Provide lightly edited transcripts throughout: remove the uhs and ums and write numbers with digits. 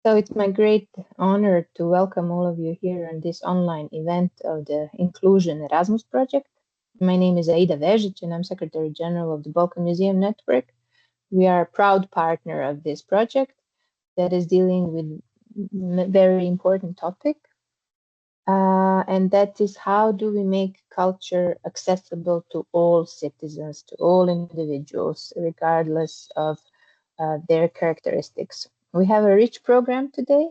So it's my great honor to welcome all of you here on this online event of the Inclusion Erasmus project. My name is Aida Šarac and I'm Secretary General of the Balkan Museum Network. We are a proud partner of this project that is dealing with a very important topic. And that is, how do we make culture accessible to all citizens, to all individuals, regardless of their characteristics. We have a rich program today,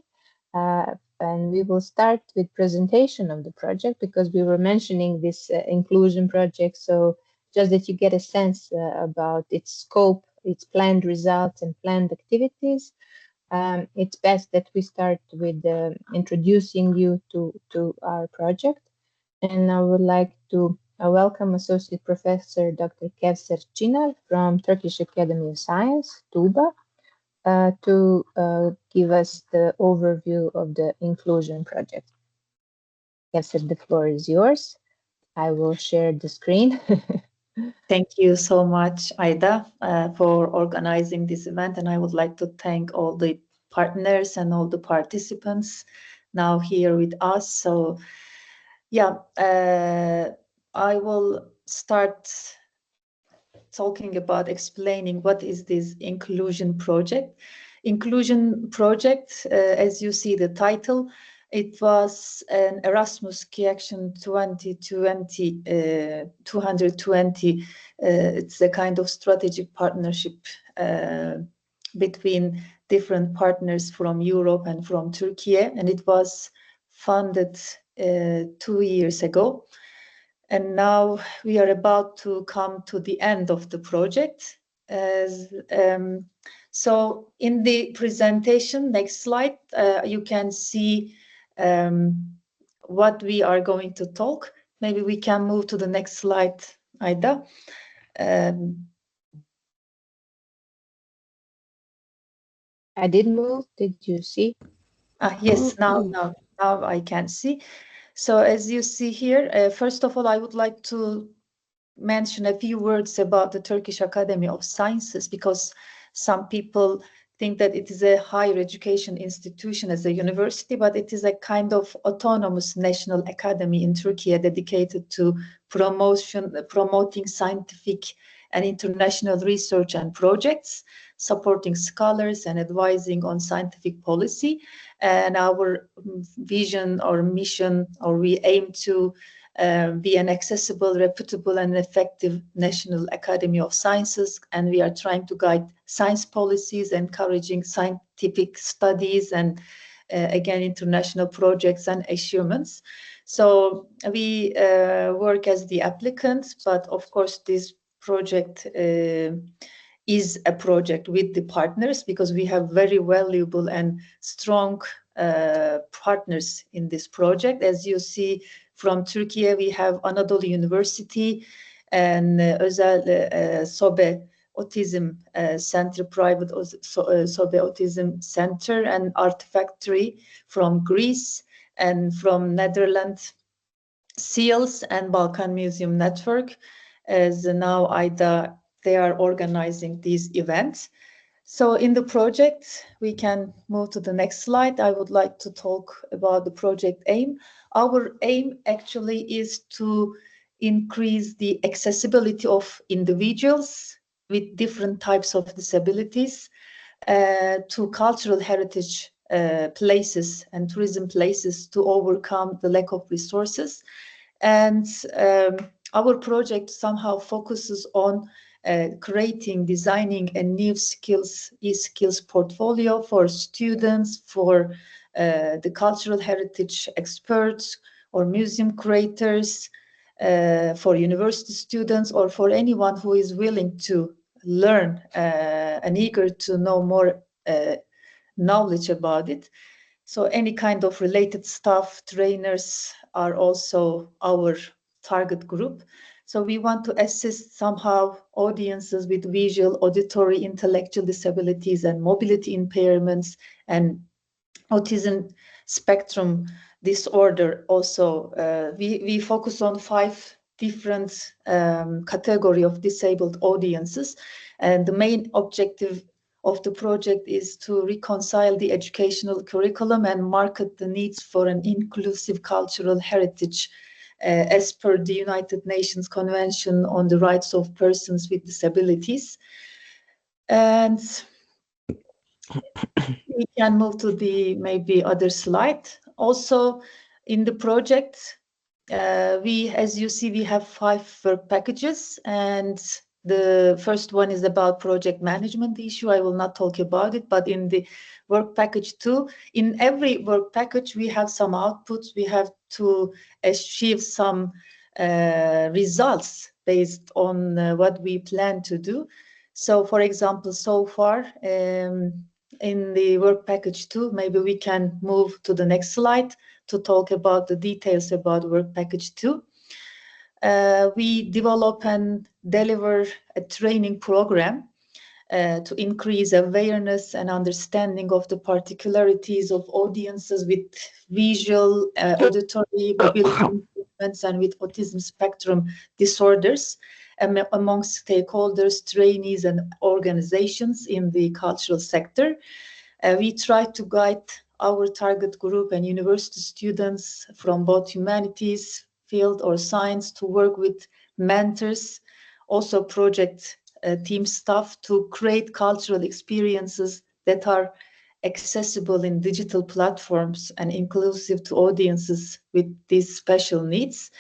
and we will start with presentation of the project because we were mentioning this inclusion project. So just that you get a sense about its scope, its planned results and planned activities. It's best that we start with introducing you to our project. And I would like to welcome Associate Professor Dr. Kevser Çınar from Turkish Academy of Science, TUBA, to give us the overview of the inclusion project. Kevser, the floor is yours. I will share the screen. Thank you so much, Aida, for organizing this event. And I would like to thank all the partners and all the participants now here with us. So, yeah, I will start talking about explaining what is this inclusion project. Inclusion project, as you see the title, it was an Erasmus Key Action 2020, 220. It's a kind of strategic partnership between different partners from Europe and from Turkey, and it was funded 2 years ago. And now we are about to come to the end of the project. So in the presentation, next slide, you can see what we are going to talk. Maybe we can move to the next slide, Aida. I did move. Did you see? Yes, now I can see. So as you see here, first of all, I would like to mention a few words about the Turkish Academy of Sciences, because some people think that it is a higher education institution as a university, but it is a kind of autonomous national academy in Turkey dedicated to promoting scientific and international research and projects, supporting scholars and advising on scientific policy. And our vision or mission, or we aim to be an accessible, reputable, and effective national academy of sciences. And we are trying to guide science policies, encouraging scientific studies, and again, international projects and achievements. So we work as the applicant, but of course, this project is a project with the partners, because we have very valuable and strong partners in this project. As you see, from Turkey, we have Anadolu University and Özel Sobe Autism Center, private Sobe Autism Center, and Artifactory from Greece, and from Netherlands, SEALS and Balkan Museum Network. As now Aida, they are organizing these events. So in the project, we can move to the next slide. I would like to talk about the project aim. Our aim actually is to increase the accessibility of individuals with different types of disabilities to cultural heritage places and tourism places, to overcome the lack of resources. And our project somehow focuses on creating, designing a new e-skills portfolio for students, for the cultural heritage experts or museum curators, for university students, or for anyone who is willing to learn and eager to know more knowledge about it. So any kind of related staff, trainers are also our target group. So we want to assist somehow audiences with visual, auditory, intellectual disabilities and mobility impairments and autism spectrum disorder. Also, we focus on 5 different category of disabled audiences. And the main objective of the project is to reconcile the educational curriculum and market the needs for an inclusive cultural heritage as per the United Nations Convention on the Rights of Persons with Disabilities. And we can move to the maybe other slide. Also in the project, as you see, we have 5 work packages, and the first one is about project management issue. I will not talk about it, but in the work package 2, in every work package, we have some outputs. We have to achieve some results based on what we plan to do. So, for example, so far in the work package 2, maybe we can move to the next slide to talk about the details about work package 2. We develop and deliver a training program to increase awareness and understanding of the particularities of audiences with visual, auditory, mobility impairments, and with autism spectrum disorders among stakeholders, trainees, and organizations in the cultural sector. We try to guide our target group and university students from both humanities field or science to work with mentors, also project team staff, to create cultural experiences that are accessible in digital platforms and inclusive to audiences with these special needs.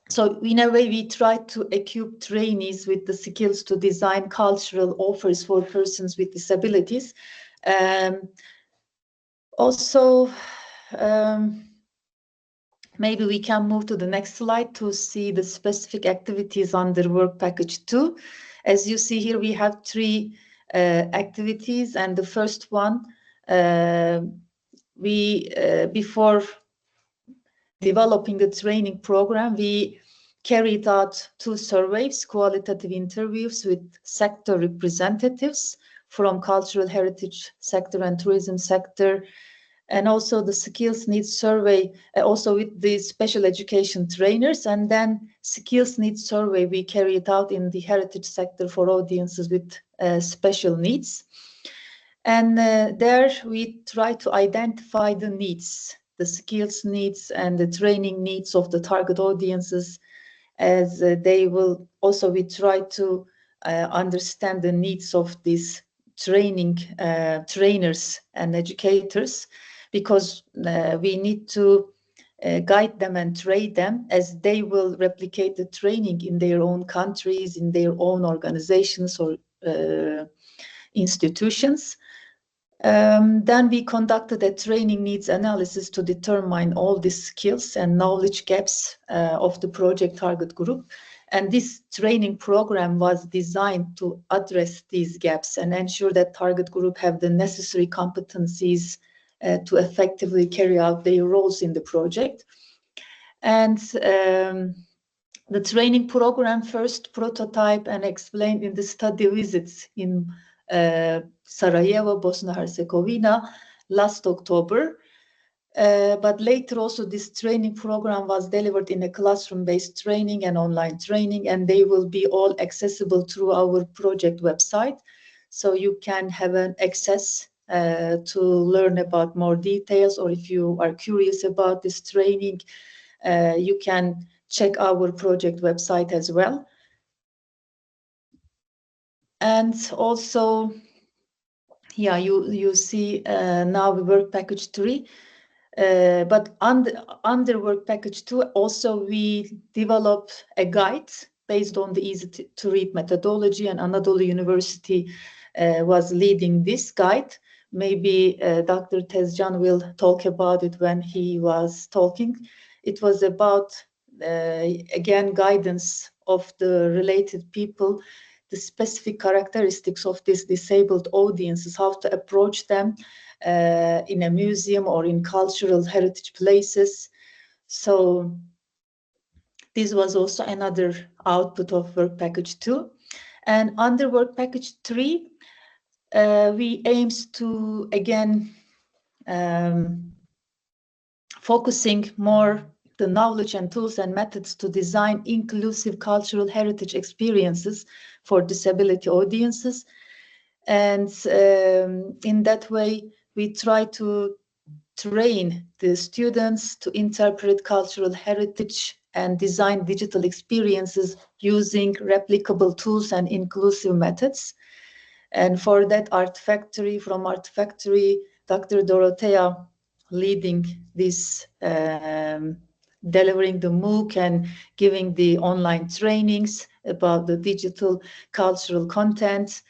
So in a way, we try to equip trainees with the skills to design cultural offers for persons with disabilities. Also, maybe we can move to the next slide to see the specific activities under work package 2. As you see here, we have 3 activities, and the first one, before developing the training program, we carried out 2 surveys, qualitative interviews with sector representatives from cultural heritage sector and tourism sector, and also the skills needs survey, also with the special education trainers, and then skills needs survey we carried out in the heritage sector for audiences with special needs. And there we try to identify the needs, the skills needs and the training needs of the target audiences, as they will also, we try to understand the needs of these trainers and educators, because we need to guide them and train them, as they will replicate the training in their own countries, in their own organizations or institutions. Then we conducted a training needs analysis to determine all the skills and knowledge gaps of the project target group. And this training program was designed to address these gaps and ensure that target group have the necessary competencies to effectively carry out their roles in the project. And the training program first prototype and explained in the study visits in Sarajevo, Bosnia Herzegovina last October. But later also this training program was delivered in a classroom-based training and online training, and they will be all accessible through our project website. So you can have an access to learn about more details, or if you are curious about this training, you can check our project website as well. And also, yeah, you see now we work package 3. But under work package 2, also we developed a guide based on the easy to read methodology, and Anadolu University was leading this guide. Maybe Dr. Tezcan will talk about it when he was talking. It was about, again, guidance of the related people, the specific characteristics of these disabled audiences, how to approach them in a museum or in cultural heritage places. So this was also another output of work package 2. And under work package 3, we aims to, again, focusing more the knowledge and tools and methods to design inclusive cultural heritage experiences for disability audiences. And in that way, we try to train the students to interpret cultural heritage and design digital experiences using replicable tools and inclusive methods. And for that, from Art Factory, Dr. Dorothea leading this, delivering the MOOC and giving the online trainings about the digital cultural content,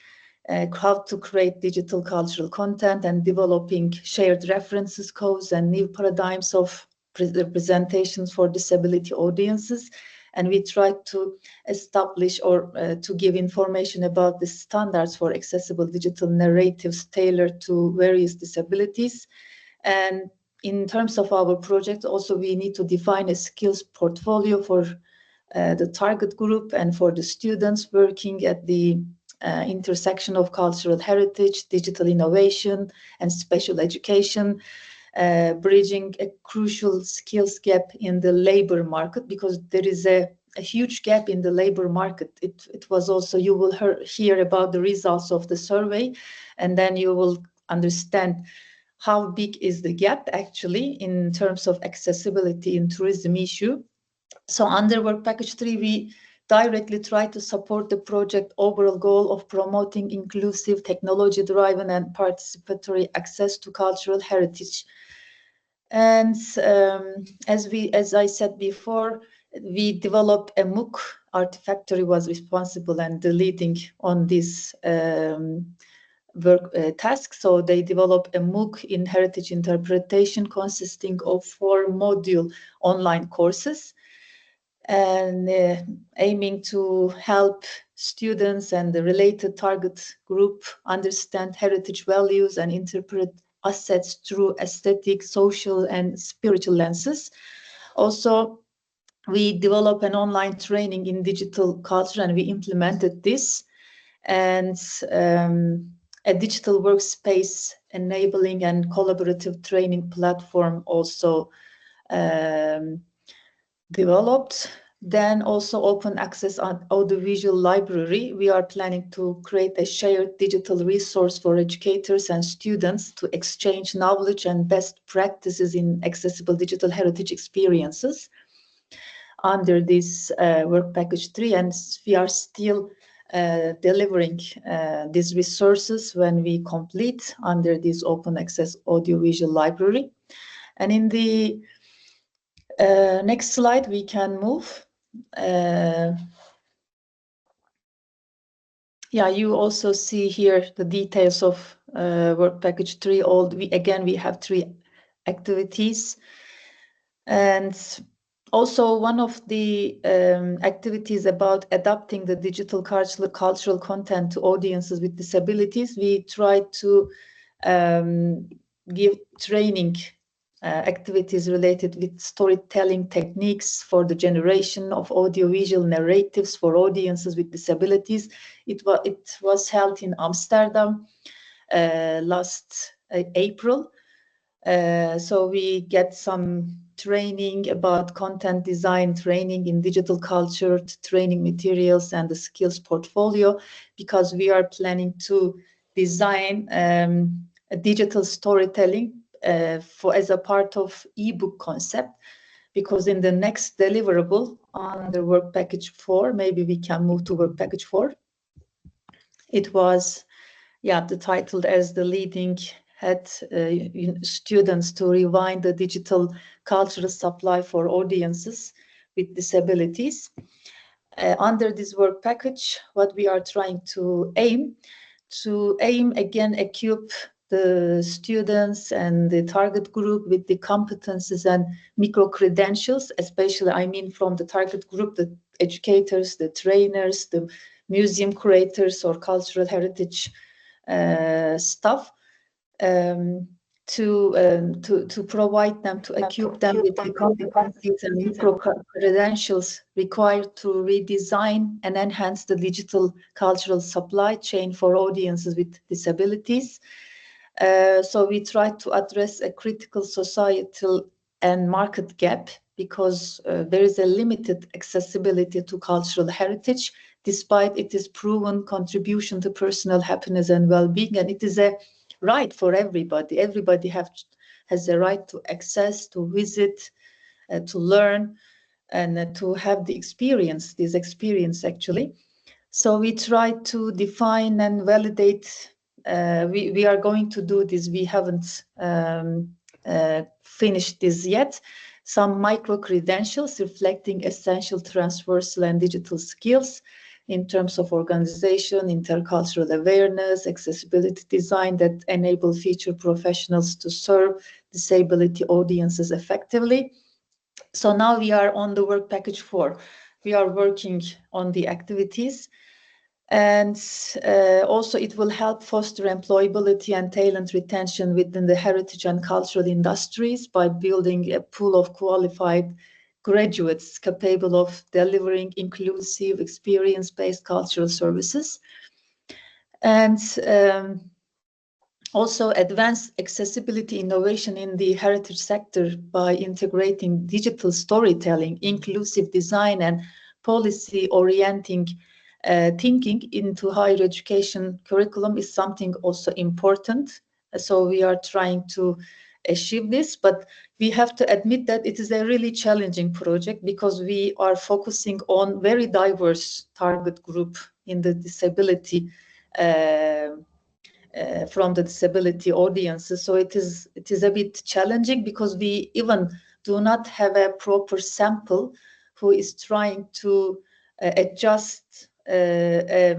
how to create digital cultural content, and developing shared references codes and new paradigms of representations for disability audiences. And we try to establish or to give information about the standards for accessible digital narratives tailored to various disabilities. And in terms of our project, also we need to define a skills portfolio for the target group and for the students working at the intersection of cultural heritage, digital innovation, and special education, bridging a crucial skills gap in the labor market, because there is a huge gap in the labor market. It was also, you will hear about the results of the survey, and then you will understand how big is the gap actually in terms of accessibility in tourism issue. So under Work Package 3, we directly try to support the project overall goal of promoting inclusive, technology-driven and participatory access to cultural heritage. And as I said before, we developed a MOOC. Art Factory was responsible and the leading on this work task. So they developed a MOOC in heritage interpretation consisting of 4 module online courses, and aiming to help students and the related target group understand heritage values and interpret assets through aesthetic, social, and spiritual lenses. Also, we developed an online training in digital culture, and we implemented this, and a digital workspace enabling and collaborative training platform also developed. Then also open access on audiovisual library. We are planning to create a shared digital resource for educators and students to exchange knowledge and best practices in accessible digital heritage experiences under this Work Package 3. And we are still delivering these resources when we complete under this open access audiovisual library. And in the next slide, we can move. Yeah, you also see here the details of Work Package 3. We have 3 activities. And also one of the activities about adapting the digital cultural content to audiences with disabilities, we try to give training activities related with storytelling techniques for the generation of audiovisual narratives for audiences with disabilities. It was held in Amsterdam last April. So we get some training about content design, training in digital culture, training materials, and the skills portfolio, because we are planning to design a digital storytelling as a part of ebook concept, because in the next deliverable on the Work Package 4, maybe we can move to Work Package 4. It was, the title as the leading had students to rewind the digital cultural supply for audiences with disabilities. Under this work package, what we are trying to aim again, equip the students and the target group with the competences and micro-credentials, especially, I mean, from the target group, the educators, the trainers, the museum curators or cultural heritage staff, to provide them, to equip them with the competencies and micro-credentials required to redesign and enhance the digital cultural supply chain for audiences with disabilities. So we try to address a critical societal and market gap, because there is a limited accessibility to cultural heritage. despite it is proven contribution to personal happiness and well-being, and it is a right for everybody. Everybody has the right to access, to visit, to learn, and to have this experience actually. So we try to define and validate. We are going to do this. We haven't finished this yet. Some micro credentials reflecting essential transversal and digital skills in terms of organization, intercultural awareness, accessibility design that enable future professionals to serve disability audiences effectively. So now we are on the work package 4. We are working on the activities, and also it will help foster employability and talent retention within the heritage and cultural industries by building a pool of qualified graduates capable of delivering inclusive, experience-based cultural services. And also advance accessibility innovation in the heritage sector by integrating digital storytelling, inclusive design, and policy orienting thinking into higher education curriculum is something also important. So we are trying to achieve this, but we have to admit that it is a really challenging project because we are focusing on very diverse target group in the disability from the disability audiences. So it is a bit challenging because we even do not have a proper sample who is trying to adjust a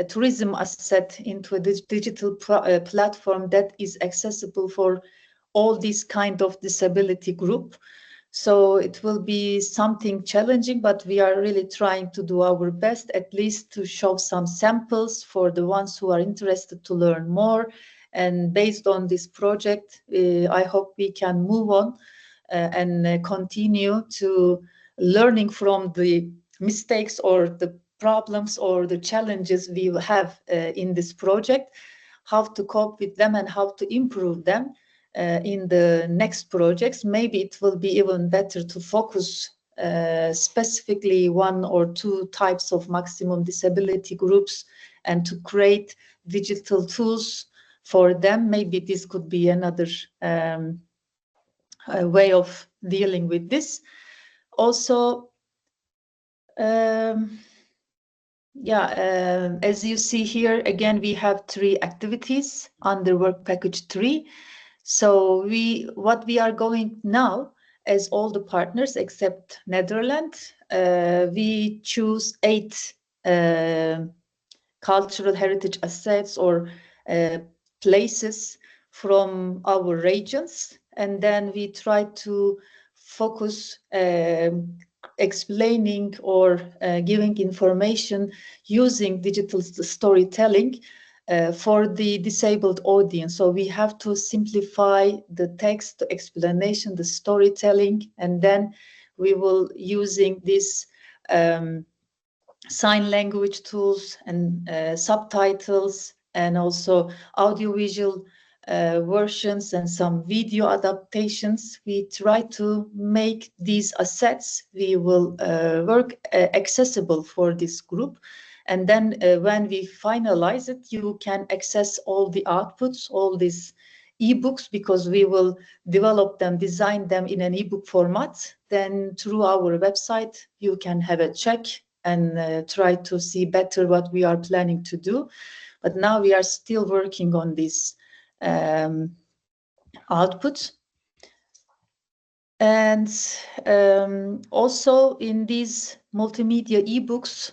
tourism asset into a digital platform that is accessible for all these kind of disability group. So it will be something challenging, but we are really trying to do our best, at least to show some samples for the ones who are interested to learn more. And based on this project, I hope we can move on and continue to learning from the mistakes or the problems or the challenges we have in this project, how to cope with them and how to improve them. In the next projects, maybe it will be even better to focus specifically 1 or 2 types of maximum disability groups and to create digital tools for them. Maybe this could be another way of dealing with this. Also, as you see here, again, we have 3 activities under work package 3. So what we are going now, as all the partners except Netherlands, we choose 8 cultural heritage assets or places from our regions, and then we try to focus explaining or giving information using digital storytelling for the disabled audience. So we have to simplify the text, the explanation, the storytelling, and then we will using this sign language tools and subtitles and also audiovisual versions and some video adaptations. We try to make these assets, we will work accessible for this group. And then when we finalize it, you can access all the outputs, all these ebooks, because we will develop them, design them in an ebook format. Then through our website, you can have a check and try to see better what we are planning to do. But now we are still working on this output. And also in these multimedia ebooks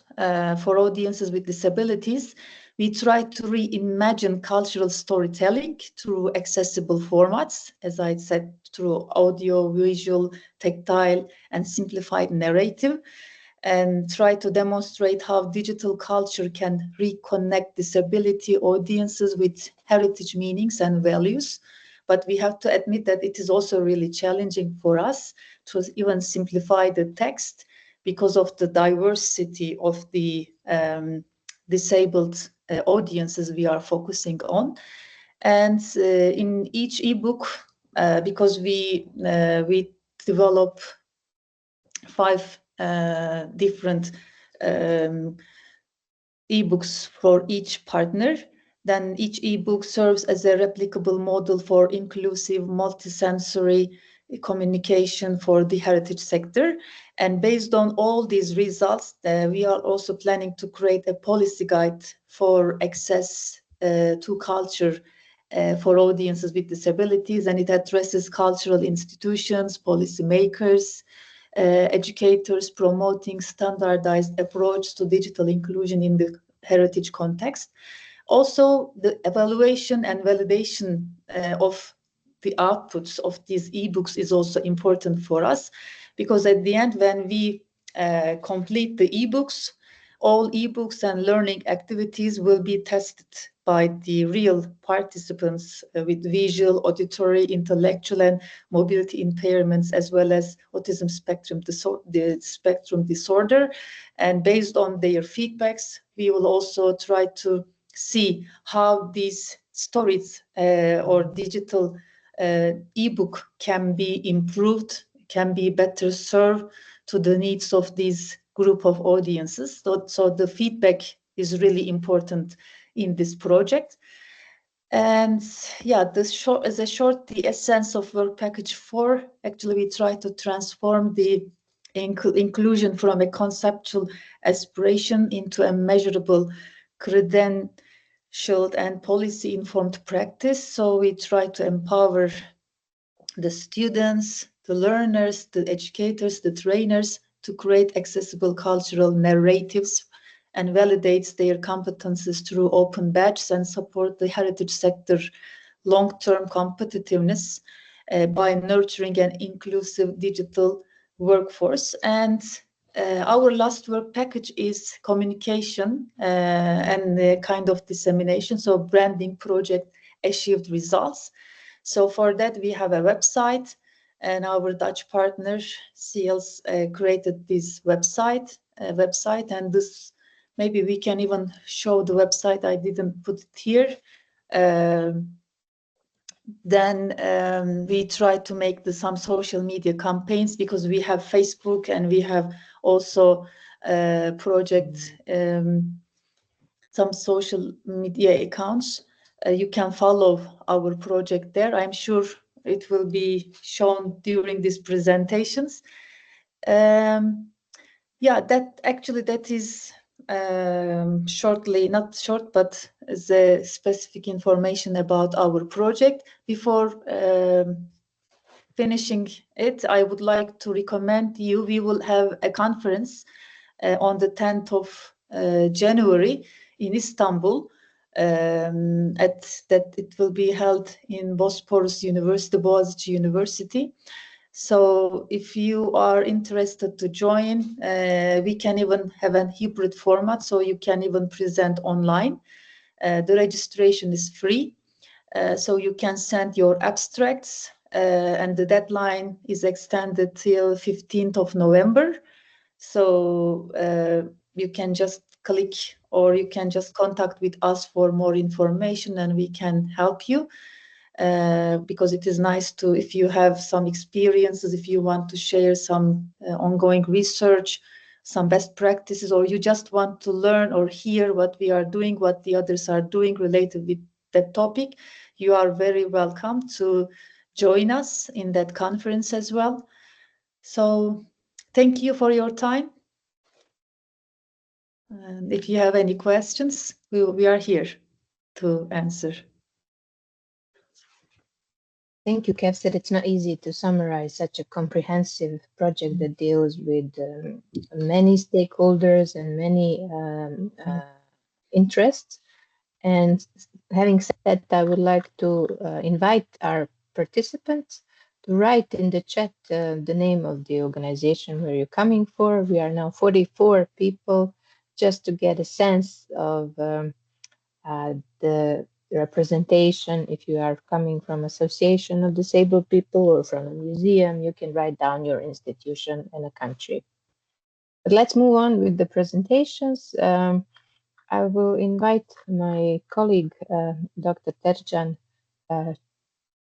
for audiences with disabilities, we try to reimagine cultural storytelling through accessible formats, as I said, through audio, visual, tactile, and simplified narrative, and try to demonstrate how digital culture can reconnect disability audiences with heritage meanings and values. But we have to admit that it is also really challenging for us to even simplify the text because of the diversity of the disabled audiences we are focusing on. And in each ebook, because we develop 5 different ebooks for each partner. Then each ebook serves as a replicable model for inclusive multisensory communication for the heritage sector. And based on all these results, we are also planning to create a policy guide for access to culture for audiences with disabilities, and it addresses cultural institutions, policymakers, educators promoting standardized approach to digital inclusion in the heritage context. Also, the evaluation and validation of the outputs of these ebooks is also important for us, because at the end, when we complete the ebooks, all ebooks and learning activities will be tested by the real participants with visual, auditory, intellectual, and mobility impairments, as well as autism spectrum disorder. And based on their feedbacks, we will also try to see how these stories or digital ebook can be improved, can be better served to the needs of these group of audiences. So the feedback is really important in this project. And yeah, the essence of work package 4, actually we try to transform the inclusion from a conceptual aspiration into a measurable credentialed and policy informed practice. So we try to empower the students, the learners, the educators, the trainers to create accessible cultural narratives and validates their competences through open badges and support the heritage sector long-term competitiveness by nurturing an inclusive digital workforce. And our last work package is communication and kind of dissemination. So branding project achieved results. So for that, we have a website, and our Dutch partner, Seals, created this website, and this, maybe we can even show the website. I didn't put it here. Then we try to make some social media campaigns, because we have Facebook and we have also project some social media accounts. You can follow our project there. I'm sure it will be shown during these presentations. Yeah, that is shortly, not short, but the specific information about our project. Before finishing it, I would like to recommend you, we will have a conference on the 10th of January in Istanbul. It will be held in Bosporus University, Boğaziçi University. So if you are interested to join, we can even have a hybrid format, so you can even present online. The registration is free, so you can send your abstracts, and the deadline is extended till 15th of November. So you can just click, or you can just contact with us for more information, and we can help you. Because it is nice to, if you have some experiences, if you want to share some ongoing research, some best practices, or you just want to learn or hear what we are doing, what the others are doing related with that topic, you are very welcome to join us in that conference as well. So thank you for your time. And if you have any questions, we are here to answer. Thank you, Kevser. It's not easy to summarize such a comprehensive project that deals with many stakeholders and many interests. And having said that, I would like to invite our participants to write in the chat the name of the organization where you're coming for. We are now 44 people, just to get a sense of the representation. If you are coming from Association of Disabled People or from a museum, you can write down your institution and a country. But let's move on with the presentations. I will invite my colleague, Dr. Tezcan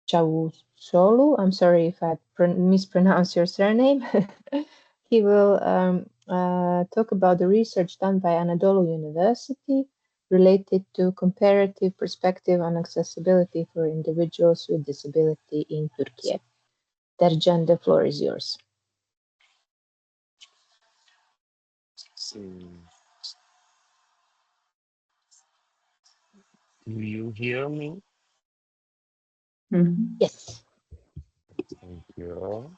Çavuşoğlu. I'm sorry if I mispronounced your surname. He will talk about the research done by Anadolu University related to comparative perspective on accessibility for individuals with disability in Turkey. Tezcan, the floor is yours. Do you hear me? Yes. Thank you.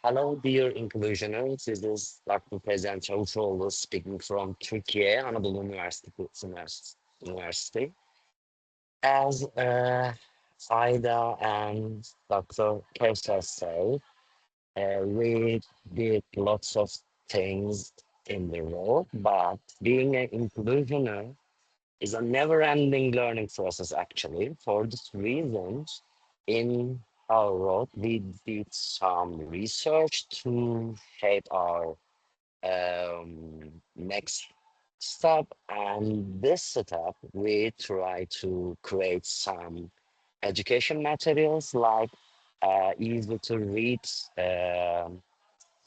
Hello, dear inclusioners. This is Dr. Tezcan Çavuşoğlu speaking from Türkiye, Anadolu University. As Aida and Dr. Kevser said, we did lots of things in the world, but being an inclusioner is a never-ending learning process, actually. For this reason, in our road, we did some research to shape our next step. And this setup, we try to create some education materials like easy to read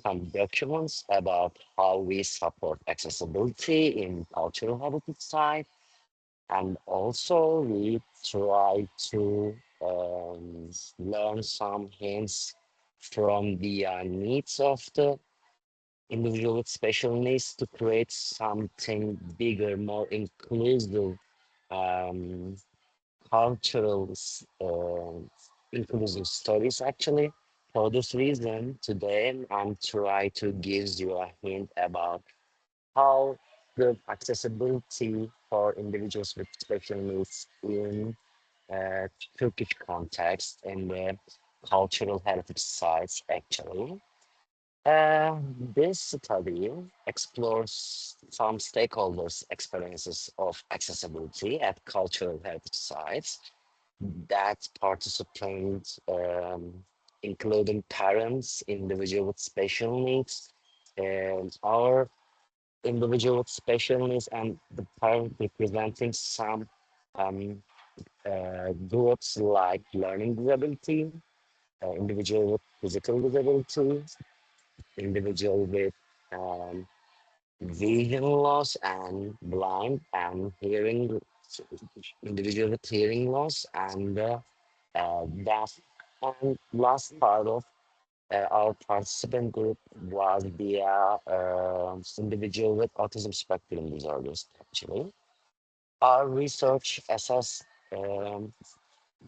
some documents about how we support accessibility in cultural heritage site. And also we try to learn some hints from the needs of the individual with special needs to create something bigger, more inclusive, um, cultural, inclusive stories actually. For this reason, today I'm trying to give you a hint about how the accessibility for individuals with special needs in Turkish context and the cultural heritage sites actually. This study explores some stakeholders' experiences of accessibility at cultural heritage sites that participants, including parents, individuals with special needs, and our individual with special needs and the parent representing some um, groups like learning disability, individual with physical disability, individual with um, vision loss and blind and hearing, individual with hearing loss and deaf. And last part of our participant group was the individual with autism spectrum disorders, actually. Our research assessed um,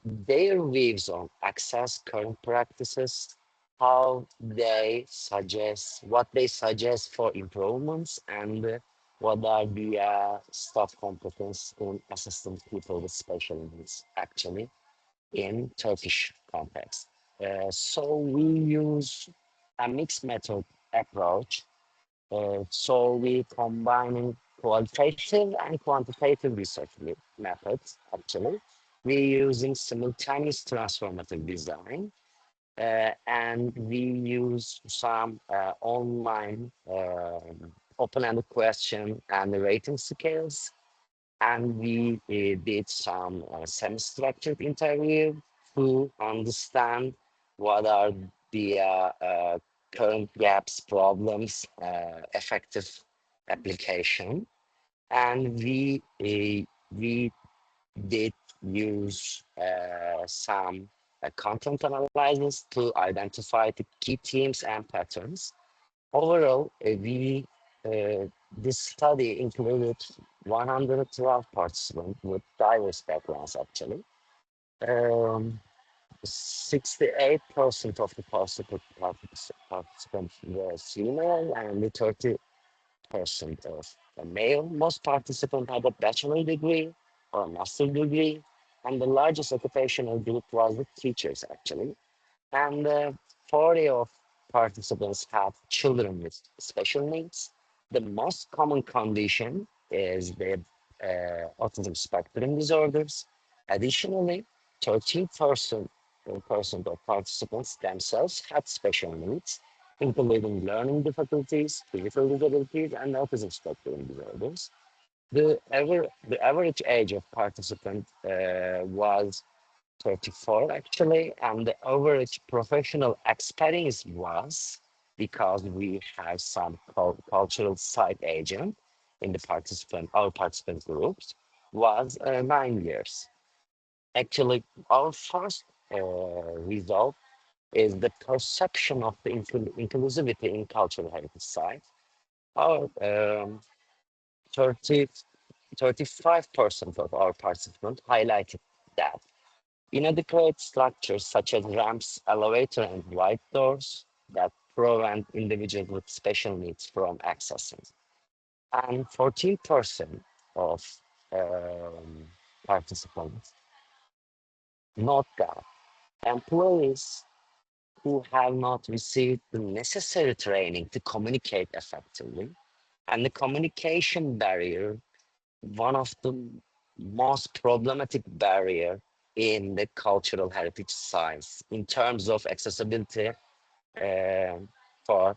their views on access, current practices, how they suggest, what they suggest for improvements, and what are the staff competence in assisting people with special needs, actually, in Turkish context. So we use a mixed method approach. So we combining qualitative and quantitative research methods, actually. We're using simultaneous transformative design, and we use some online open-ended question and rating scales, and we did some semi-structured interview to understand what are the current gaps, problems, effective application, and we did use some content analysis to identify the key themes and patterns. Overall, this study included 112 participants with diverse backgrounds, actually. 68% of the participants were female and 30% of the male. Most participants had a bachelor degree or a master degree, and the largest occupational group was the teachers, actually. And 40 of participants have children with special needs. The most common condition is the autism spectrum disorders. Additionally, 13% of participants themselves had special needs, including learning difficulties, physical disabilities, and autism spectrum disorders. The average age of participant was 34 actually, and the average professional experience was, because we have some cultural side agent in the our participant groups, was 9 years. Actually, our first result is the perception of the inclusivity in cultural heritage side. Our 30, 35% of our participants highlighted that inadequate structures such as ramps, elevator, and wide doors that prevent individuals with special needs from accessing. And 14% of participants note that employees who have not received the necessary training to communicate effectively, and the communication barrier, one of the most problematic barrier in the cultural heritage science in terms of accessibility uh, for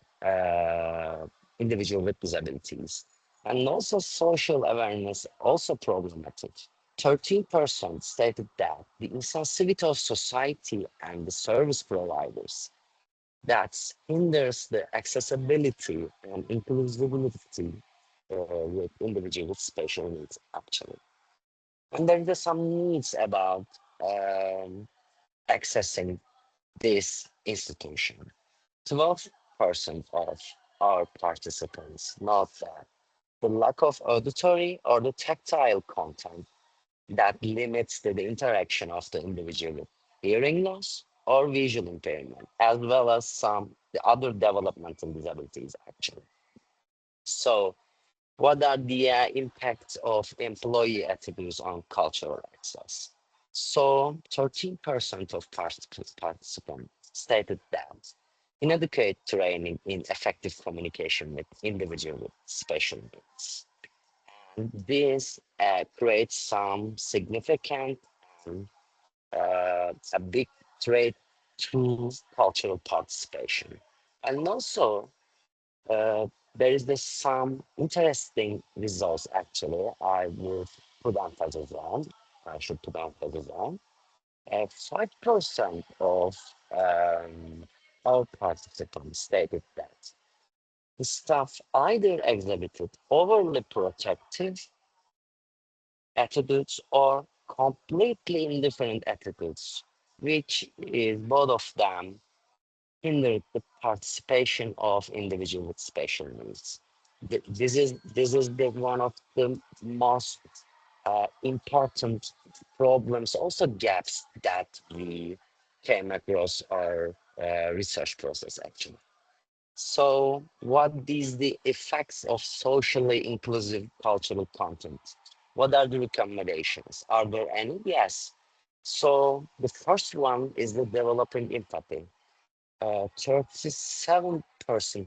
individuals with disabilities. And also social awareness, also problematic. 13% stated that the insensitivity of society and the service providers that hinders the accessibility and inclusivity with individuals with special needs actually. And there are some needs about accessing this institution. 12% of our participants note that the lack of auditory or the tactile content that limits the interaction of the individual with hearing loss or visual impairment, as well as some the other developmental disabilities actually. So what are the impacts of employee attitudes on cultural access? So 13% of participants stated that inadequate training in effective communication with individuals with special needs. And this creates some significant and a big threat to cultural participation. And also, uh, there is this some interesting results actually. I would put emphasis on. I should put emphasis on. 5% of our participants stated that the staff either exhibited overly protective attitudes or completely indifferent attitudes, which is both of them hinder the participation of individuals with special needs. This is the one of the most important problems, also gaps that we came across our research process actually. So, what is the effects of socially inclusive cultural content? What are the recommendations? Are there any? Yes. So, the first one is the developing empathy. 37%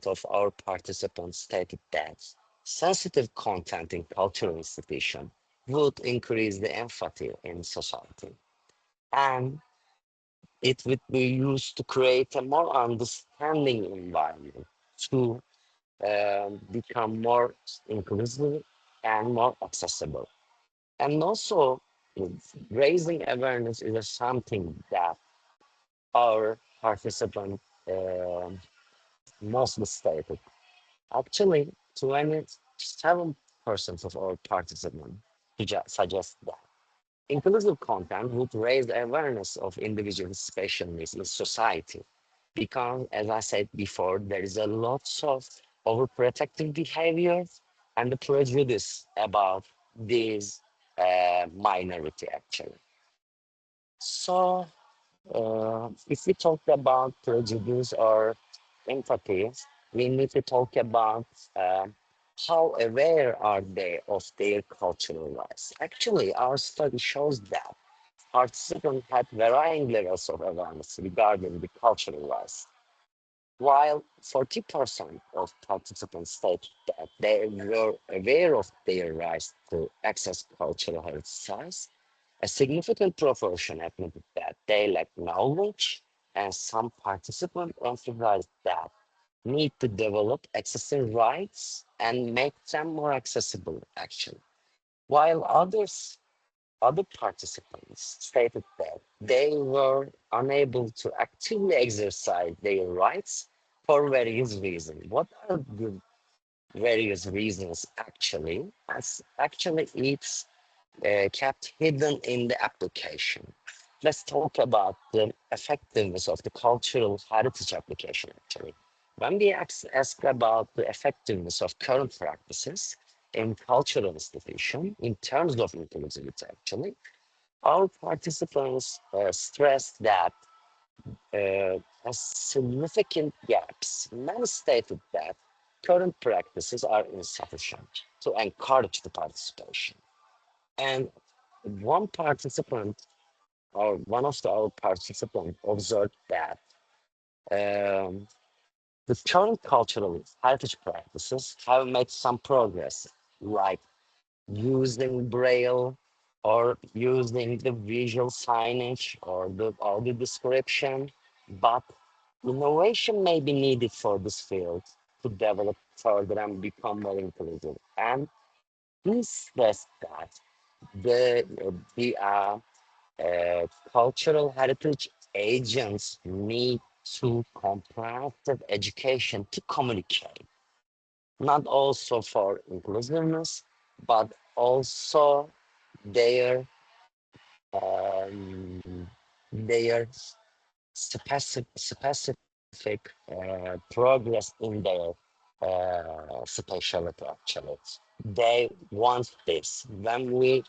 of our participants stated that sensitive content in cultural institution would increase the empathy in society. And it would be used to create a more understanding environment to become more inclusive and more accessible. And also, raising awareness is something that our participants mostly stated. Actually, 27% of our participants suggest that inclusive content would raise the awareness of individuals' special needs in society. Because, as I said before, there is a lot of overprotective behavior and the prejudice about this minority, actually. So, if we talk about prejudice or empathy, we need to talk about how aware are they of their cultural rights. Actually, our study shows that participants had varying levels of awareness regarding the cultural rights. While 40% of participants stated that they were aware of their rights to access cultural heritage sites, a significant proportion admitted that they lacked knowledge, and some participants emphasized that need to develop accessing rights and make them more accessible, actually. While others other participants stated that they were unable to actively exercise their rights for various reasons. What are the various reasons actually? Actually, it's kept hidden in the application. Let's talk about the effectiveness of the cultural heritage application actually. When we ask about the effectiveness of current practices in cultural institution in terms of inclusivity actually, our participants stressed that has significant gaps. Many stated that current practices are insufficient to encourage the participation. And one participant or one of our participants observed that um, the current cultural heritage practices have made some progress, like using braille or using the visual signage or the audio description, but innovation may be needed for this field to develop further and become more inclusive. And he stressed that the cultural heritage agents need to comparative education to communicate, not also for inclusiveness, but also their um, their specific progress in their specialty actually. They want this. When we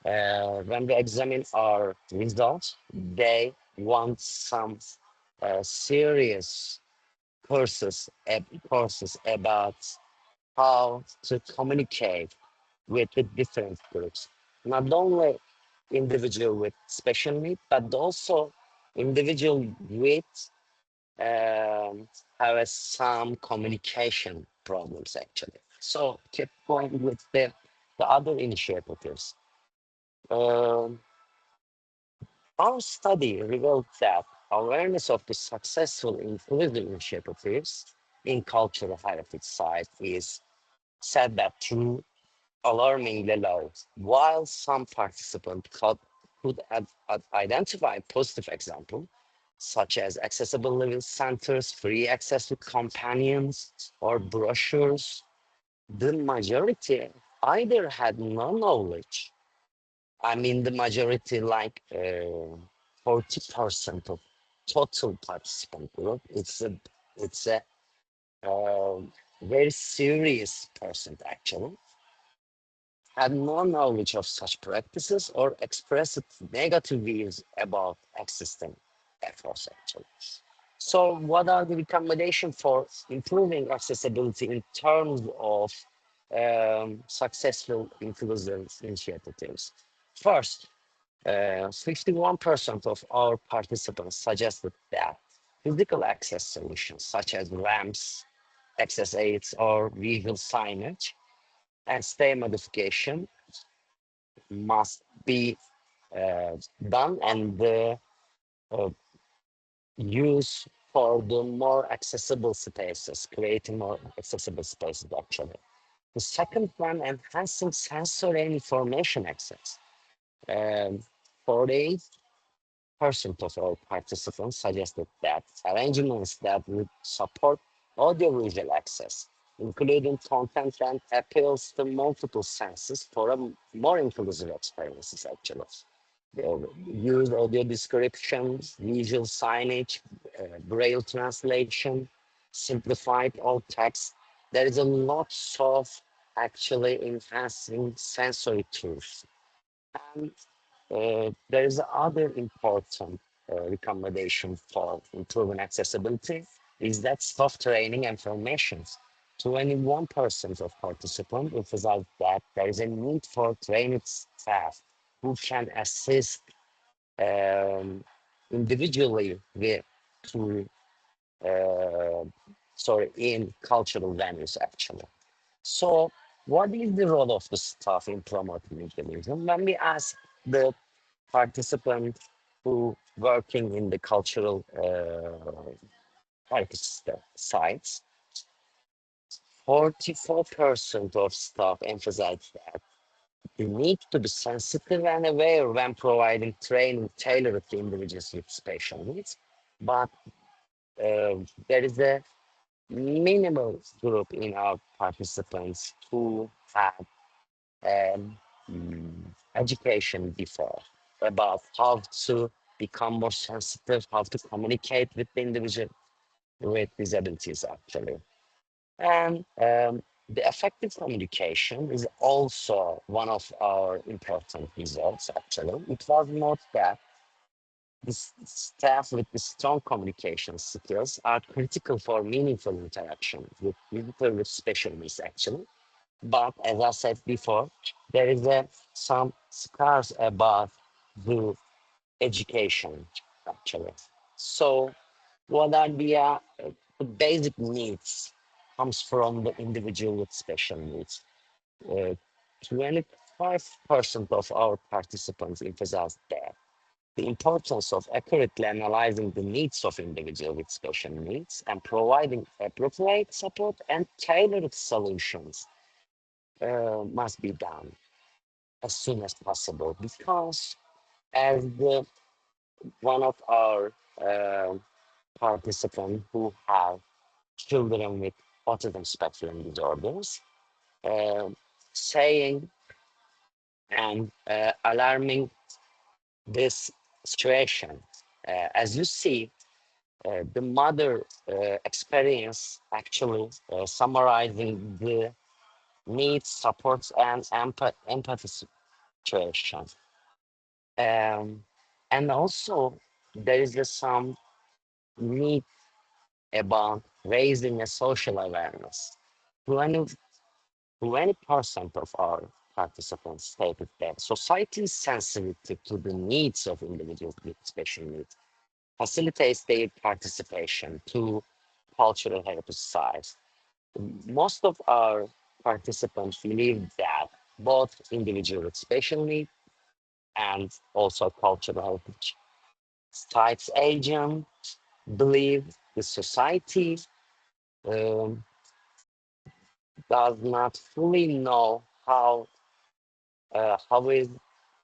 examine our results, they want some serious courses about how to communicate with the different groups, not only individual with special need, but also individual with have some communication problems actually. So keep going with the other initiatives. Um, our study revealed that awareness of the successful inclusive initiatives in cultural heritage site is said that through alarmingly low, while some participants could identify positive examples, such as accessible living centers, free access to companions or brochures, the majority either had no knowledge. I mean, the majority, like 40% of total participant group. It's a uh, very serious percent actually had no knowledge of such practices or expressed negative views about existing efforts actually. So what are the recommendations for improving accessibility in terms of successful inclusive initiatives? First, 51% of our participants suggested that physical access solutions such as ramps, access aids, or visual signage and stay modification must be done and uh, used for the more accessible spaces, creating more accessible spaces actually. The second one, enhancing sensory and information access. Um, 48% of all participants suggested that arrangements that would support audiovisual access, including content and appeals to multiple senses for a more inclusive experiences actually. They use audio descriptions, visual signage, braille translation, simplified alt text. There is a lot of actually enhancing sensory tools. And there is other important recommendation for improving accessibility is that staff training and formations. 21% of participants emphasize that there is a need for trained staff who can assist um, individually with to uh, sorry in cultural venues actually. So what is the role of the staff in promoting inclusion? When we ask the participant who working in the cultural artist sites, 44% of staff emphasize that the need to be sensitive and aware when providing training tailored to individuals with special needs. But there is a minimal group in our participants who have um, education before about how to become more sensitive, how to communicate with the individual with disabilities actually. And the effective communication is also one of our important results actually. It was not that the staff with the strong communication skills are critical for meaningful interaction with people with special needs actually. But as I said before, there is some scars about the education actually. So what are the basic needs comes from the individual with special needs. 25% of our participants emphasize that the importance of accurately analyzing the needs of individuals with special needs and providing appropriate support and tailored solutions must be done as soon as possible because as one of our participants who have children with autism spectrum disorders uh, saying and alarming this situation. As you see, the mother experience actually summarizing the needs, supports, and empathy situation. Um, and also, there is some need about raising a social awareness. 20, 20% of our participants stated that society is sensitive to the needs of individuals with special needs, facilitates their participation to cultural heritage sites. Most of our participants believe that both individuals with special needs and also cultural heritage sites agent believe the society um, does not fully know how is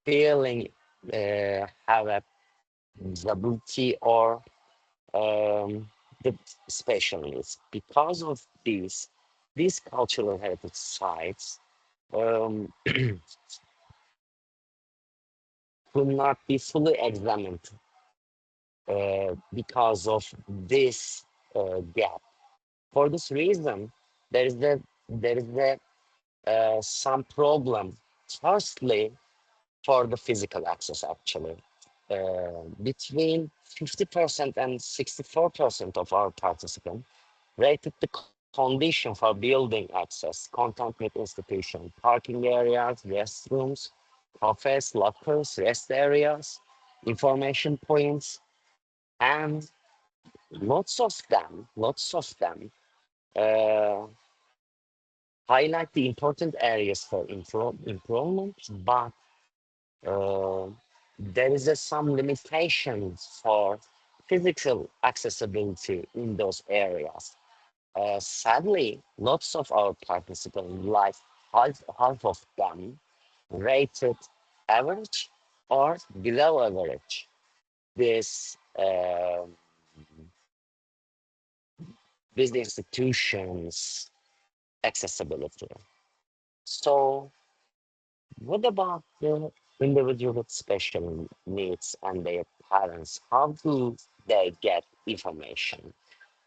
feeling have a disability or um, the special needs. Because of this, these cultural heritage sites could not be fully examined because of this gap. For this reason, there is some problem. Firstly, for the physical access, actually, between 50% and 64% of our participants rated the condition for building access, contact with institution, parking areas, restrooms, cafes, lockers, rest areas, information points, and lots of them uh, highlight the important areas for improvement, but uh, there is some limitations for physical accessibility in those areas. Sadly, lots of our participants, like half of them, rated average or below average. This these institutions accessibility. So, what about the individual with special needs and their parents? How do they get information?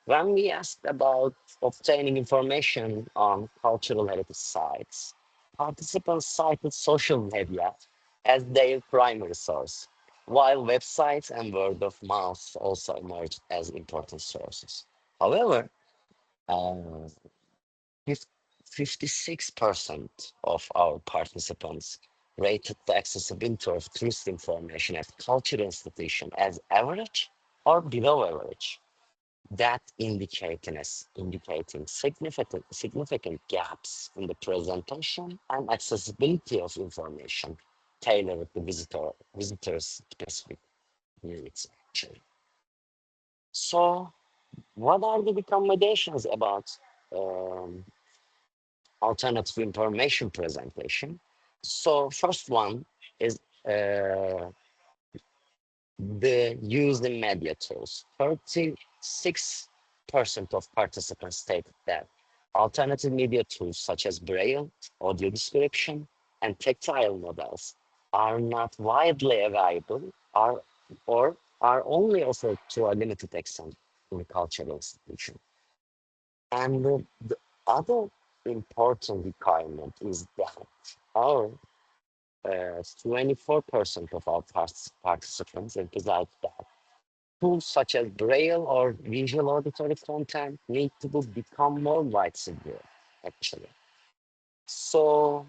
When we asked about obtaining information on cultural heritage sites, participants cited social media as their primary source, while websites and word of mouth also emerged as important sources. However, uh, 56% of our participants rated the accessibility of tourist information at cultural institutions as average or below average. That indicating significant gaps in the presentation and accessibility of information tailored to visitors' specific needs. Actually. So, what are the recommendations about um, alternative information presentation? So first one is the use the media tools. 36% of participants stated that alternative media tools such as Braille, audio description, and tactile models are not widely available or are only offered to a limited extent in cultural institutions. And the other important requirement is that our 24% of our participants emphasize that tools such as Braille or visual auditory content need to become more widespread, actually. So,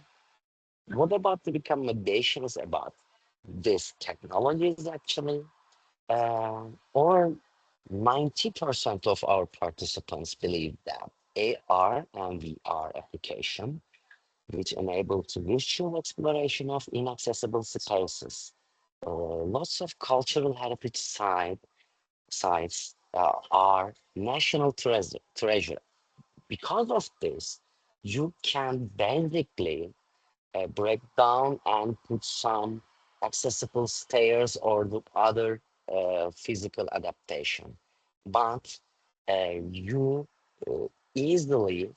what about the recommendations about these technologies, actually? Or 90% of our participants believe that AR and VR application, which enable to visual exploration of inaccessible spaces, lots of cultural heritage sites are national treasure. Because of this, you can basically break down and put some accessible stairs or the other physical adaptation. But you easily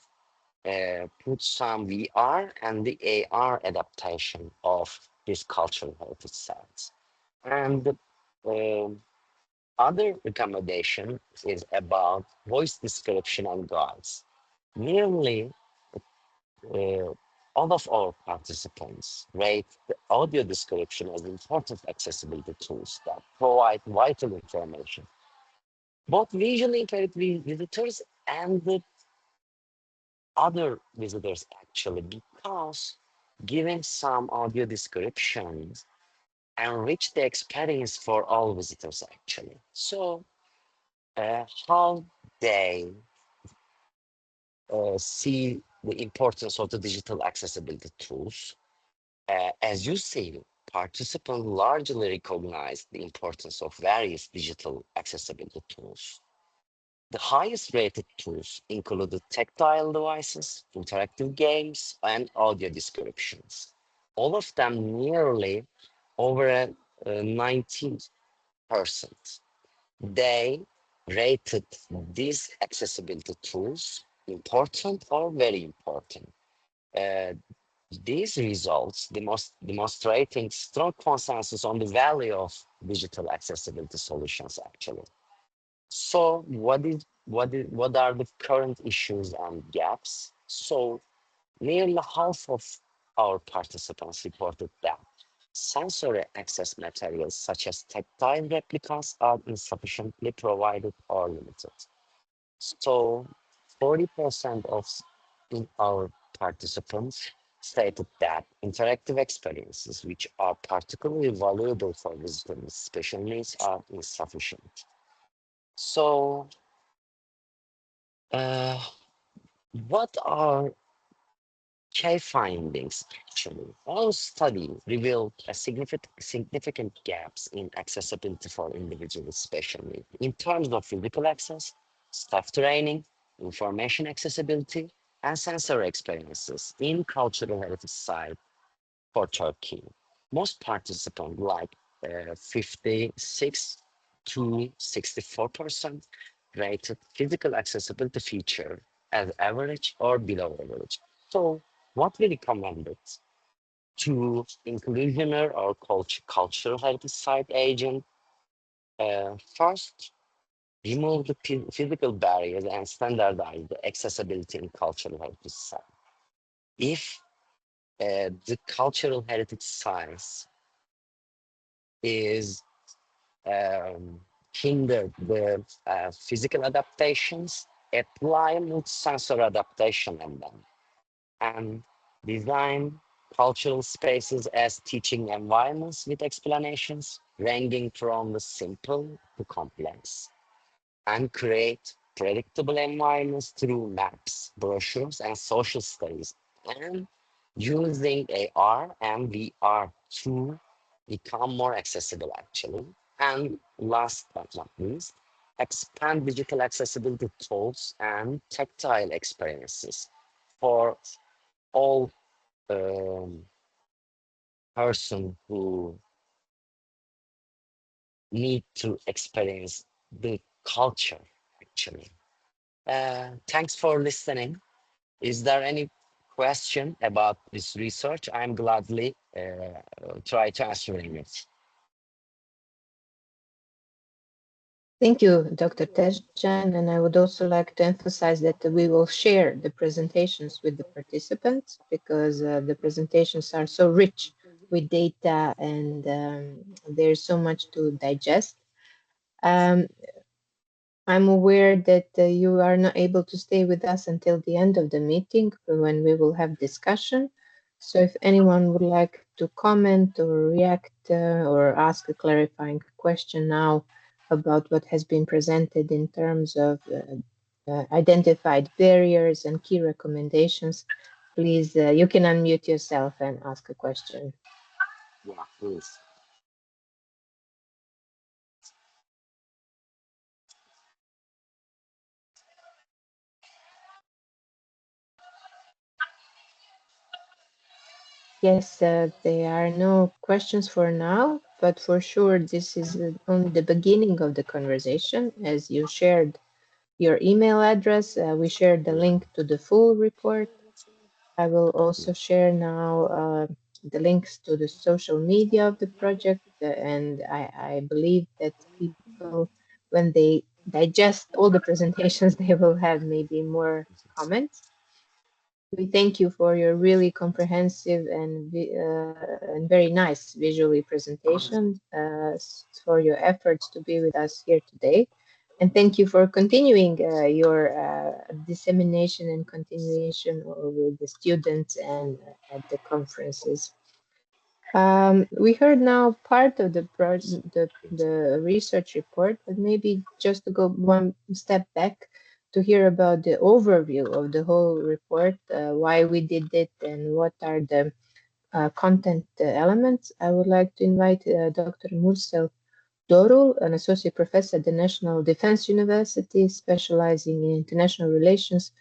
put some VR and the AR adaptation of these cultural heritage sites. And other recommendation is about voice description and guides. Nearly uh, all of our participants rate the audio description as important accessibility tools that provide vital information. Both visually impaired visitors and the other visitors actually, because giving some audio descriptions enrich the experience for all visitors actually. So how they see the importance of the digital accessibility tools. As you see, participants largely recognize the importance of various digital accessibility tools. The highest rated tools include the tactile devices, interactive games, and audio descriptions. All of them nearly over 90%. They rated these accessibility tools important or very important. Uh, these results demonstrating strong consensus on the value of digital accessibility solutions actually. So what are the current issues and gaps? So nearly half of our participants reported that sensory access materials such as tactile replicas are insufficiently provided or limited. So 40% of our participants stated that interactive experiences, which are particularly valuable for visitors with special needs, are insufficient. So, uh, what are key findings? Actually, our study revealed a significant gaps in accessibility for individuals with special needs in terms of physical access, staff training, information accessibility, and sensory experiences in cultural heritage sites for Turkey. Most participants, like 56 to 64%, rated physical accessibility feature as average or below average. So what we recommended to inclusioner or cultural heritage site agent, first, remove the physical barriers and standardize the accessibility in cultural heritage site. If the cultural heritage science is hindered the physical adaptations, apply multi-sensor adaptation on them, and design cultural spaces as teaching environments with explanations ranging from the simple to complex, and create predictable environments through maps, brochures, and social studies, and using AR and VR to become more accessible actually. And last but not least, expand digital accessibility tools and tactile experiences for all um, person who need to experience the culture, actually. Thanks for listening. Is there any question about this research? I'm gladly try to answering it. Thank you, Dr. Tezcan, and I would also like to emphasize that we will share the presentations with the participants because the presentations are so rich with data and there's so much to digest. I'm aware that you are not able to stay with us until the end of the meeting when we will have discussion. So if anyone would like to comment or react or ask a clarifying question now about what has been presented in terms of identified barriers and key recommendations, please, you can unmute yourself and ask a question. Yeah, please. Yes, there are no questions for now, but for sure this is only the beginning of the conversation. As you shared your email address, we shared the link to the full report. I will also share now the links to the social media of the project, and I believe that people, when they digest all the presentations, they will have maybe more comments. We thank you for your really comprehensive and very nice visually presentation, for your efforts to be with us here today. And thank you for continuing your dissemination and continuation with the students and at the conferences. We heard now part of the research report, but maybe just to go one step back to hear about the overview of the whole report, why we did it and what are the content elements. I would like to invite Dr. Mürsel Doğrul, an associate professor at the National Defense University, specializing in international relations,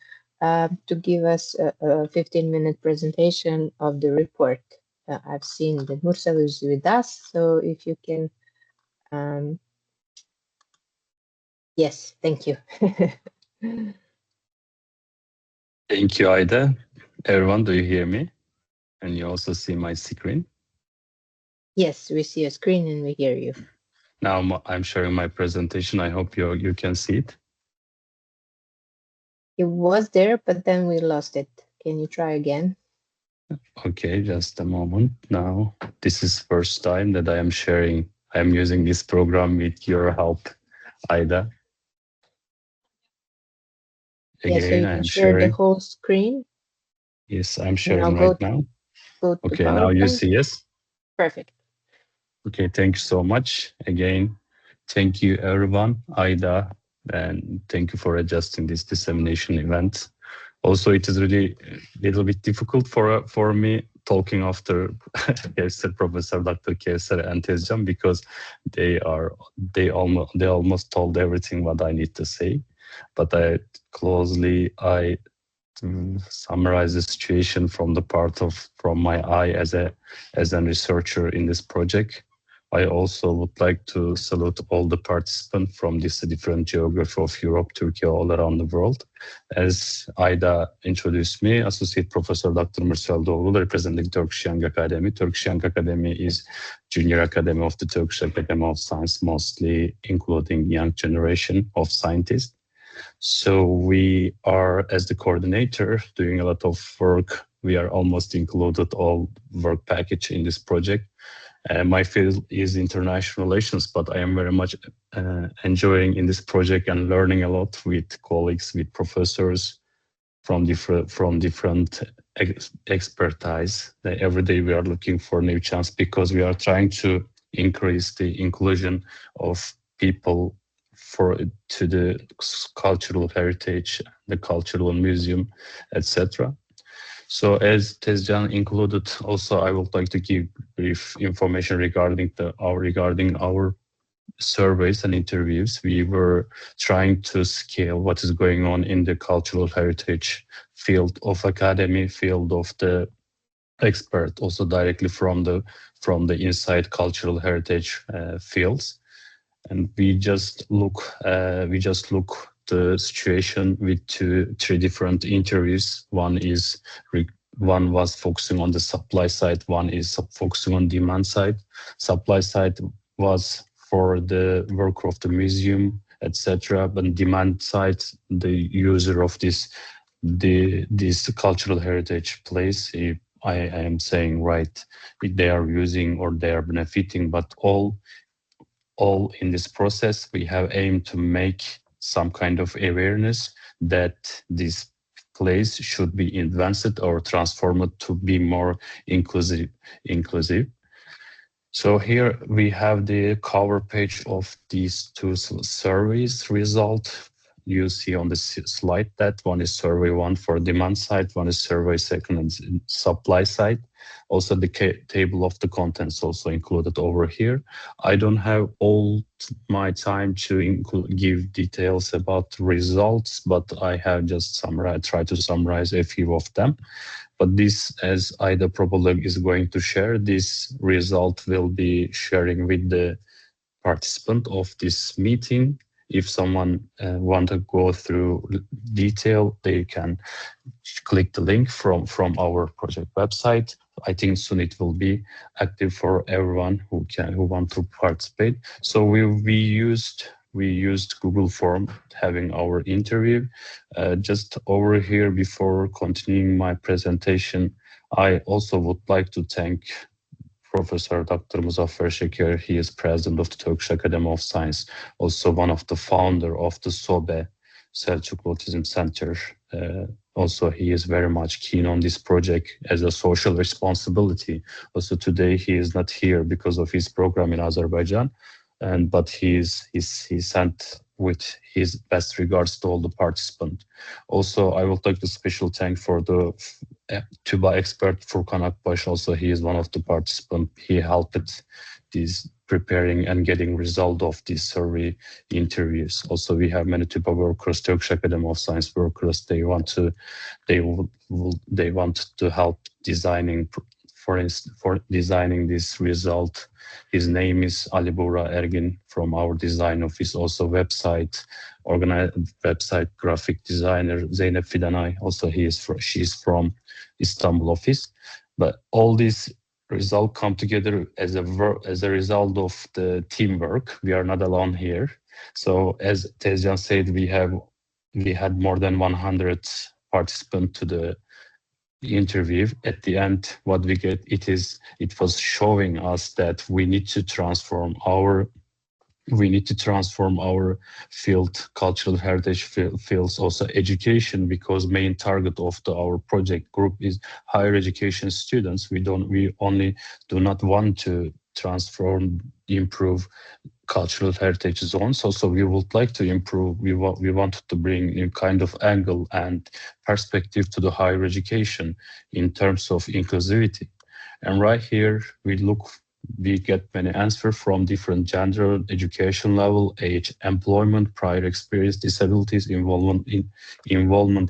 to give us a 15-minute presentation of the report. I've seen that Mürsel is with us, so if you can, yes, thank you. Thank you, Aida. Everyone, do you hear me? And you also see my screen? Yes, we see your screen and we hear you. Now I'm sharing my presentation. I hope you can see it. It was there, but then we lost it. Can you try again? Okay, just a moment. Now, this is first time that I am using this program with your help, Aida. Again, so you can share the whole screen. Yes, I'm sharing right now. Okay, now you see, yes? Perfect. Okay, thank you so much. Again, thank you everyone, Aida, and thank you for adjusting this dissemination event. Also, it is really a little bit difficult for me talking after Professor Dr. Kevser and Tezcan because they almost told everything what I need to say. But I summarize the situation from my eye as a researcher in this project. I also would like to salute all the participants from this different geography of Europe, Turkey, all around the world. As Aida introduced me, Associate Professor Dr. Mürsel Doğrul, representing Turkish Young Academy. Turkish Young Academy is junior academy of the Turkish Academy of Science, mostly including young generation of scientists. So we are, as the coordinator, doing a lot of work. We are almost included all work package in this project. My field is international relations, but I am very much enjoying in this project and learning a lot with colleagues, with professors from different expertise. Every day we are looking for new chance because we are trying to increase the inclusion of people to the cultural heritage, the cultural museum, etc. So as Tezcan included, also I would like to give brief information regarding our surveys and interviews. We were trying to scale what is going on in the cultural heritage field of academy, field of the expert, also directly from the inside cultural heritage fields. And we just look the situation with three different interviews. One was focusing on the supply side, one is focusing on demand side. Supply side was for the work of the museum, etc. But demand side, the user of this cultural heritage place, I am saying right, they are using or they are benefiting, but all in this process, we have aimed to make some kind of awareness that this place should be advanced or transformed to be more inclusive. So here we have the cover page of these two surveys result. You see on the slide that one is survey one for demand side, one is survey second and supply side. Also the table of the contents also included over here. I don't have all my time to give details about results, but I have just tried to summarize a few of them. But this, as Aida probably is going to share, this result will be sharing with the participant of this meeting. If someone want to go through detail, they can click the link from our project website. I think soon it will be active for everyone who want to participate. So we used Google Form having our interview. Just over here, before continuing my presentation, I also would like to thank Professor Dr. Muzaffer Şeker. He is president of the Turkish Academy of Science, also one of the founder of the SOBE, Selçuklu Autism Center. Also, he is very much keen on this project as a social responsibility. Also today, he is not here because of his program in Azerbaijan, but he sent with his best regards to all the participants. Also, I will take the special thank for the tuba expert Furkan Akbaş. Also, he is one of the participants. He helped these preparing and getting result of these survey interviews. Also, we have many tuba workers, Turkish Academy of Science workers. They want to help designing, for designing this result. His name is Ali Buğra Ergin from our design office. Also website graphic designer Zeynep Fidanay. Also she's from Istanbul office. But all these results come together as a result of the teamwork. We are not alone here. So as Tezcan said, we had more than 100 participants to the interview. At the end, what we get, it was showing us that we need to transform our field, cultural heritage fields, also education, because main target of our project group is higher education students. We only do not want to improve cultural heritage zones. Also, we would like to improve. We wanted to bring a kind of angle and perspective to the higher education in terms of inclusivity. And right here, we get many answers from different gender, education level, age, employment, prior experience, disabilities, involvement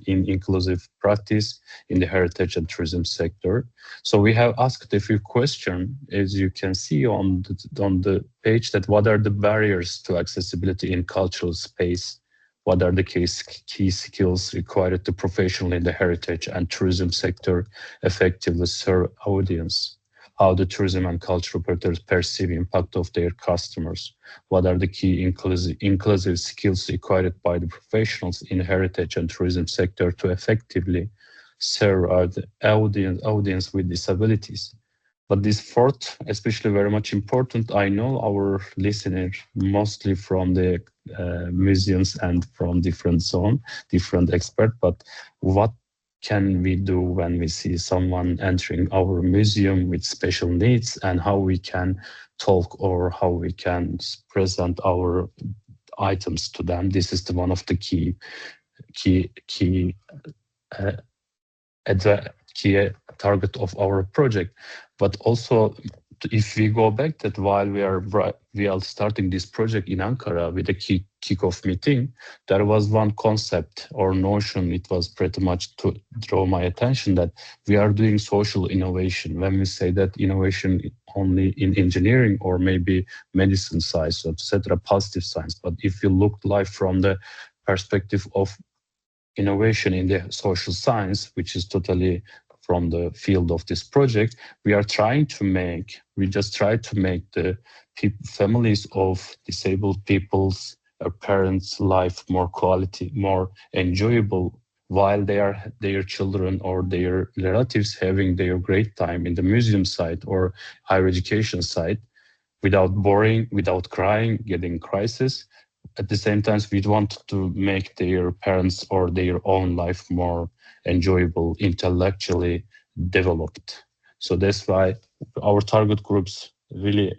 in inclusive practice in the heritage and tourism sector. So we have asked a few questions, as you can see on the page, that what are the barriers to accessibility in cultural space? What are the key skills required to professionally in the heritage and tourism sector effectively serve audience? How the tourism and cultural operators perceive impact of their customers? What are the key inclusive skills required by the professionals in heritage and tourism sector to effectively serve the audience with disabilities? But this fourth, especially very much important, I know our listeners mostly from the museums and from different zone, different experts, but what can we do when we see someone entering our museum with special needs, and how we can talk or how we can present our items to them? This is one of the key target of our project. But also if we go back that while we are starting this project in Ankara with a kick-off meeting, there was one concept or notion. It was pretty much to draw my attention that we are doing social innovation. When we say that innovation only in engineering or maybe medicine science, so etc., positive science. But if you look life from the perspective of innovation in the social science, which is totally from the field of this project, we just try to make the families of disabled people's parents' life more quality, more enjoyable, while their children or their relatives having their great time in the museum site or higher education site, without boring, without crying, getting crisis. At the same time, we want to make their parents or their own life more enjoyable, intellectually developed. So that's why our target groups really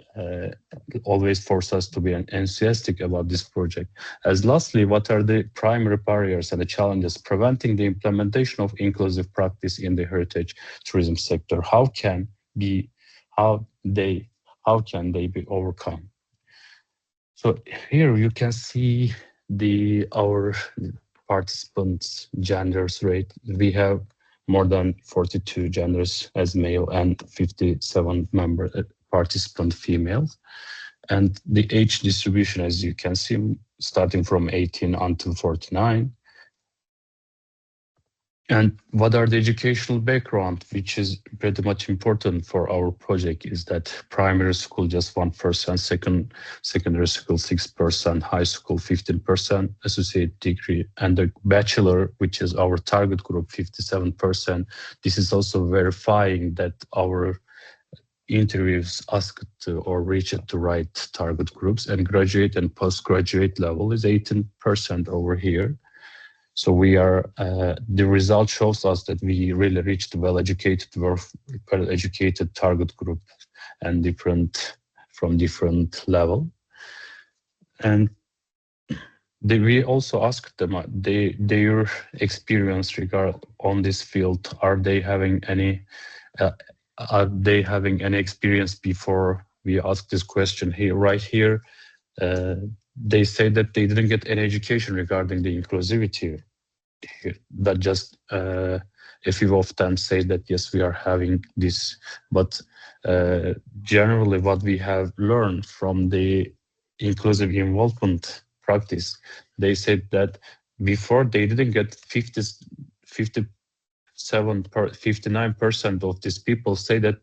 always force us to be enthusiastic about this project. As lastly, what are the primary barriers and the challenges preventing the implementation of inclusive practice in the heritage tourism sector? How can they be overcome? So here you can see our participants' genders rate. We have more than 42 genders as male and 57 participant females. And the age distribution, as you can see, starting from 18 until 49. And what are the educational background, which is pretty much important for our project, is that primary school just 1%, secondary school 6%, high school 15%, associate degree, and the bachelor, which is our target group, 57%. This is also verifying that our interviews asked to or reached the right target groups, and graduate and postgraduate level is 18% over here. So we are, the result shows us that we really reached well-educated target group and from different level. And we also asked them their experience on this field. Are they having any experience before we asked this question here, right here? They say that they didn't get any education regarding the inclusivity. That just a few of them say that yes, we are having this, but generally what we have learned from the inclusive involvement practice, they said that before they didn't get 59% of these people say that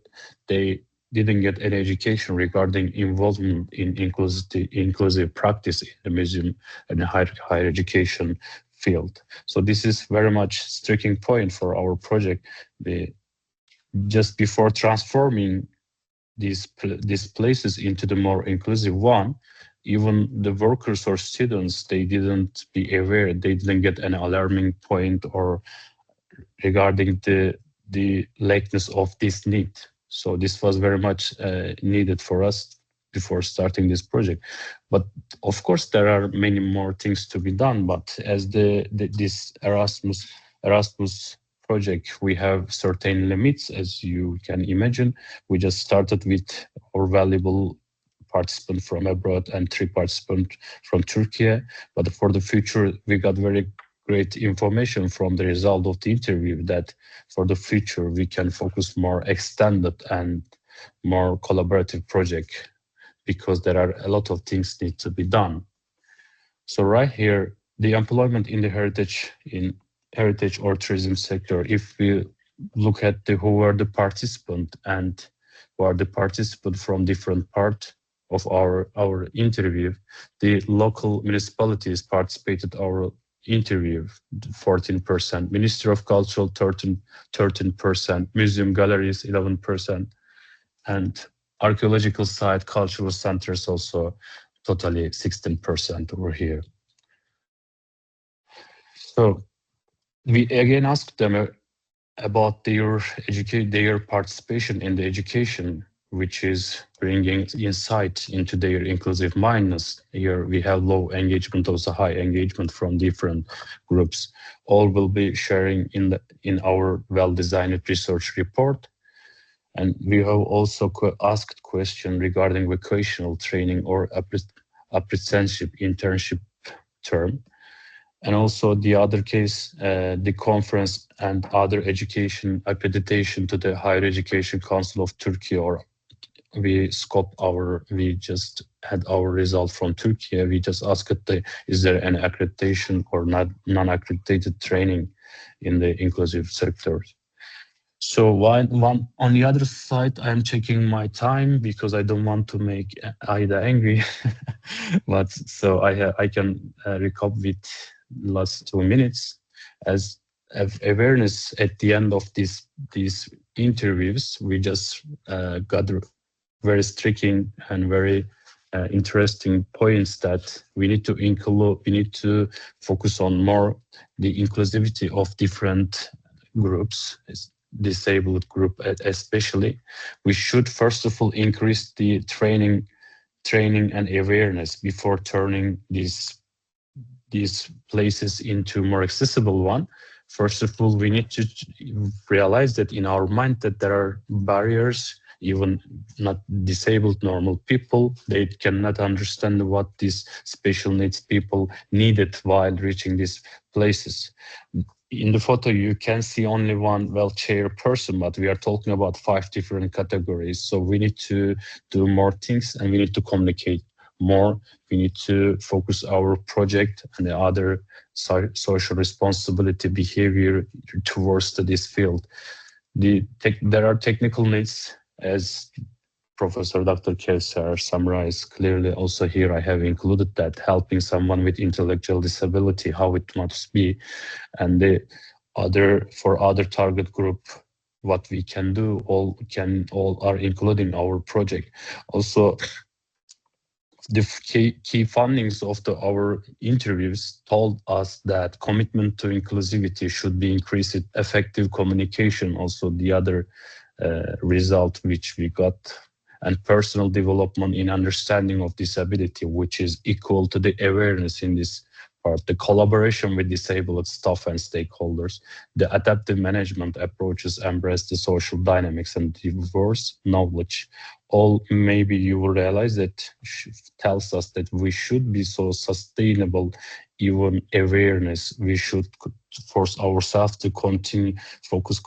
they didn't get any education regarding involvement in inclusive practice in the museum and the higher education field. So this is very much striking point for our project. Just before transforming these places into the more inclusive one, even the workers or students, they didn't be aware, they didn't get an alarming point or regarding the lateness of this need. So this was very much needed for us before starting this project. But of course, there are many more things to be done. But as this Erasmus project, we have certain limits, as you can imagine. We just started with our valuable participant from abroad and 3 participants from Turkey. But for the future, we got very great information from the result of the interview that for the future, we can focus more extended and more collaborative project, because there are a lot of things need to be done. So right here, the employment in the heritage or tourism sector, if we look at who are the participant and who are the participant from different part of our interview, the local municipalities participated our interview, 14%, Ministry of Culture 13%, museum galleries 11%, and archaeological site, cultural centers also totally 16% over here. So we again asked them about their participation in the education, which is bringing insight into their inclusive mindedness. Here we have low engagement, also high engagement from different groups. All will be sharing in our well-designed research report. And we have also asked question regarding vocational training or apprenticeship internship term. And also the other case, the conference and other education accreditation to the Higher Education Council of Turkey, or we just had our result from Turkey. We just asked is there an accreditation or non-accredited training in the inclusive sector? So on the other side, I'm checking my time because I don't want to make Aida angry. But so I can recap with last 2 minutes as awareness at the end of these interviews. We just got very striking and very interesting points that we need to include. We need to focus on more the inclusivity of different groups, disabled group especially. We should first of all increase the training and awareness before turning these places into more accessible one. First of all, we need to realize that in our mind that there are barriers. Even not disabled normal people, they cannot understand what these special needs people needed while reaching these places. In the photo, you can see only one wheelchair person, but we are talking about 5 different categories. So we need to do more things and we need to communicate more. We need to focus our project and the other social responsibility behavior towards this field. There are technical needs, as Professor Dr. Kevser summarized clearly. Also here I have included that helping someone with intellectual disability, how it must be, and for other target group, what we can do, all are including our project. Also, the key findings of our interviews told us that commitment to inclusivity should be increased, effective communication, also the other result which we got, and personal development in understanding of disability, which is equal to the awareness in this part, the collaboration with disabled staff and stakeholders, the adaptive management approaches embrace the social dynamics and diverse knowledge. All maybe you will realize that tells us that we should be so sustainable, even awareness. We should force ourselves to focus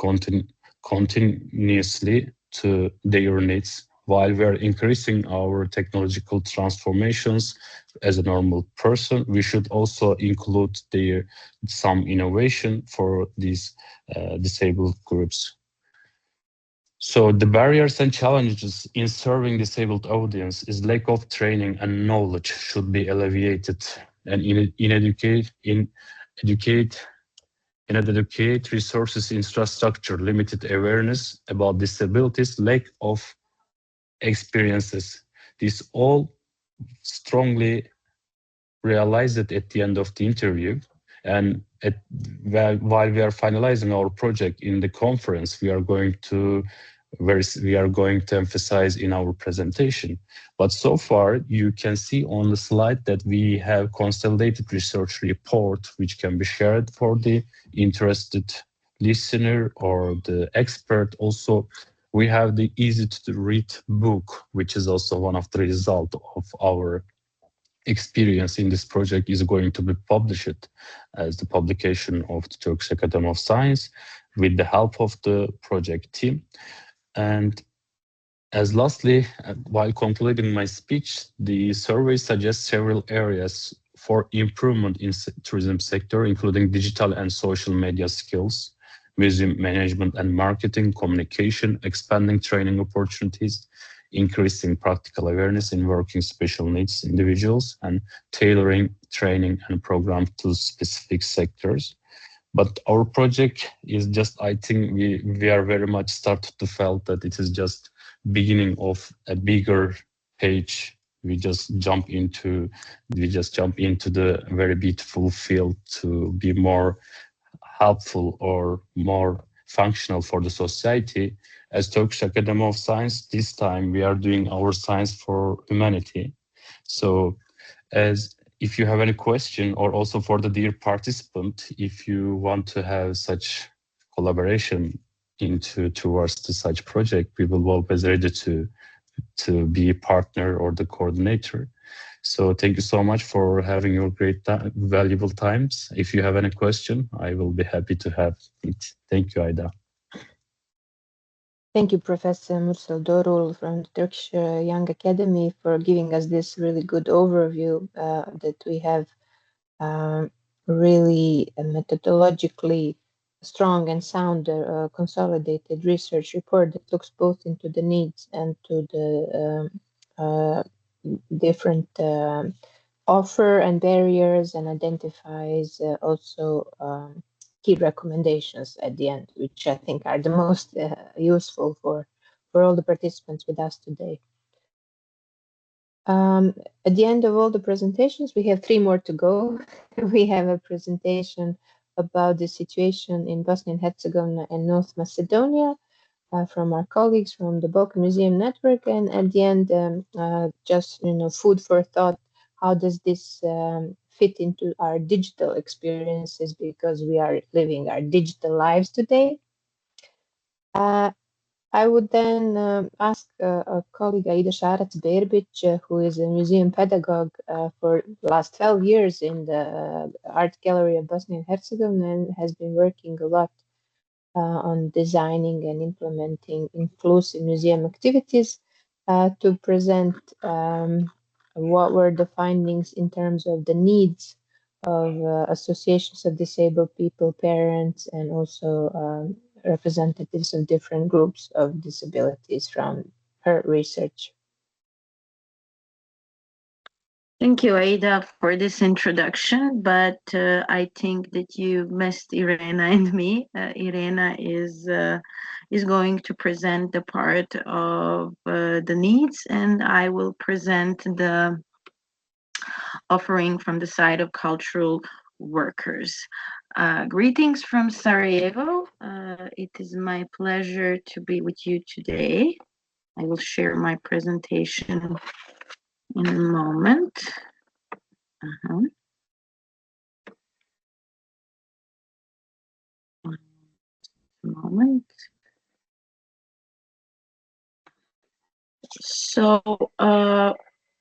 continuously to their needs while we're increasing our technological transformations. As a normal person, we should also include some innovation for these disabled groups. So the barriers and challenges in serving disabled audience is lack of training and knowledge should be alleviated, and inadequate resources, infrastructure, limited awareness about disabilities, lack of experiences. This all strongly realized at the end of the interview. And while we are finalizing our project in the conference, we are going to emphasize in our presentation. But so far, you can see on the slide that we have consolidated research report, which can be shared for the interested listener or the expert. Also, we have the easy-to-read book, which is also one of the results of our experience in this project, is going to be published as the publication of the Turkish Academy of Science with the help of the project team. And as lastly, while concluding my speech, the survey suggests several areas for improvement in tourism sector, including digital and social media skills, museum management and marketing, communication, expanding training opportunities, increasing practical awareness in working special needs individuals, and tailoring training and program to specific sectors. But our project is just, I think we are very much started to feel that it is just beginning of a bigger page. We just jump into the very beautiful field to be more helpful or more functional for the society. As Turkish Academy of Science, this time we are doing our science for humanity. So if you have any question, or also for the dear participant, if you want to have such collaboration, towards such project, we will always ready to be a partner or the coordinator. So thank you so much for having your great valuable times. If you have any question, I will be happy to have it. Thank you, Aida. Thank you, Professor Mürsel Doğrul from the Turkish Young Academy, for giving us this really good overview that we have really methodologically strong and sound consolidated research report that looks both into the needs and to the different offer and barriers, and identifies also key recommendations at the end, which I think are the most useful for all the participants with us today. At the end of all the presentations, we have 3 more to go. We have a presentation about the situation in Bosnia and Herzegovina and North Macedonia from our colleagues from the Balkan Museum Network, and at the end, just food for thought. How does this fit into our digital experiences, because we are living our digital lives today? I would then ask a colleague, Aida Šarac Berbić, who is a museum pedagogue for the last 12 years in the Art Gallery of Bosnia and Herzegovina, and has been working a lot on designing and implementing inclusive museum activities, to present what were the findings in terms of the needs of associations of disabled people, parents, and also representatives of different groups of disabilities from her research. Thank you, Aida, for this introduction, but I think that you missed Irena and me. Irena is going to present the part of the needs, and I will present the offering from the side of cultural workers. Greetings from Sarajevo. It is my pleasure to be with you today. I will share my presentation in a moment. So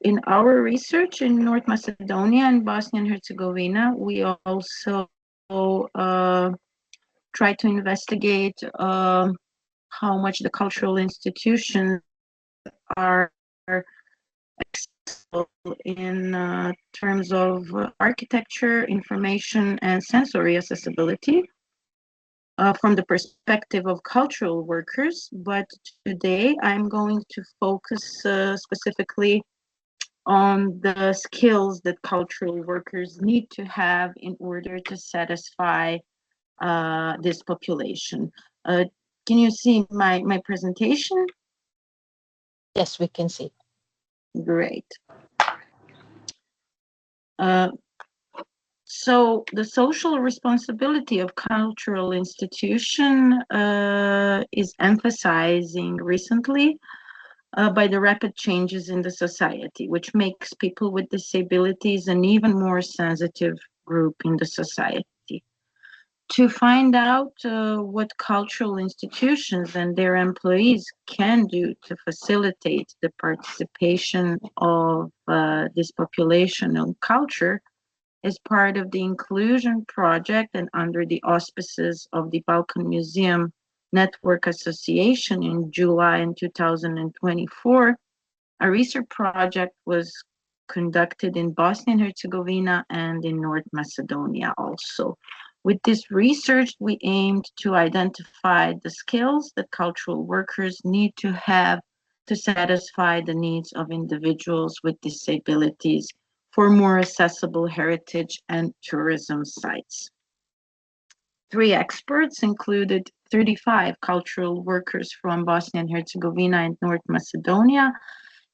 in our research in North Macedonia and Bosnia and Herzegovina, we also try to investigate how much the cultural institutions are accessible in terms of architecture, information, and sensory accessibility from the perspective of cultural workers. But today I'm going to focus specifically on the skills that cultural workers need to have in order to satisfy this population. Can you see my presentation? Yes, we can see. Great. So the social responsibility of cultural institution is emphasizing recently by the rapid changes in the society, which makes people with disabilities an even more sensitive group in the society. To find out what cultural institutions and their employees can do to facilitate the participation of this population on culture as part of the inclusion project and under the auspices of the Balkan Museum Network Association in July in 2024, a research project was conducted in Bosnia and Herzegovina and in North Macedonia also. With this research, we aimed to identify the skills that cultural workers need to have to satisfy the needs of individuals with disabilities for more accessible heritage and tourism sites. 3 experts included 35 cultural workers from Bosnia and Herzegovina and North Macedonia.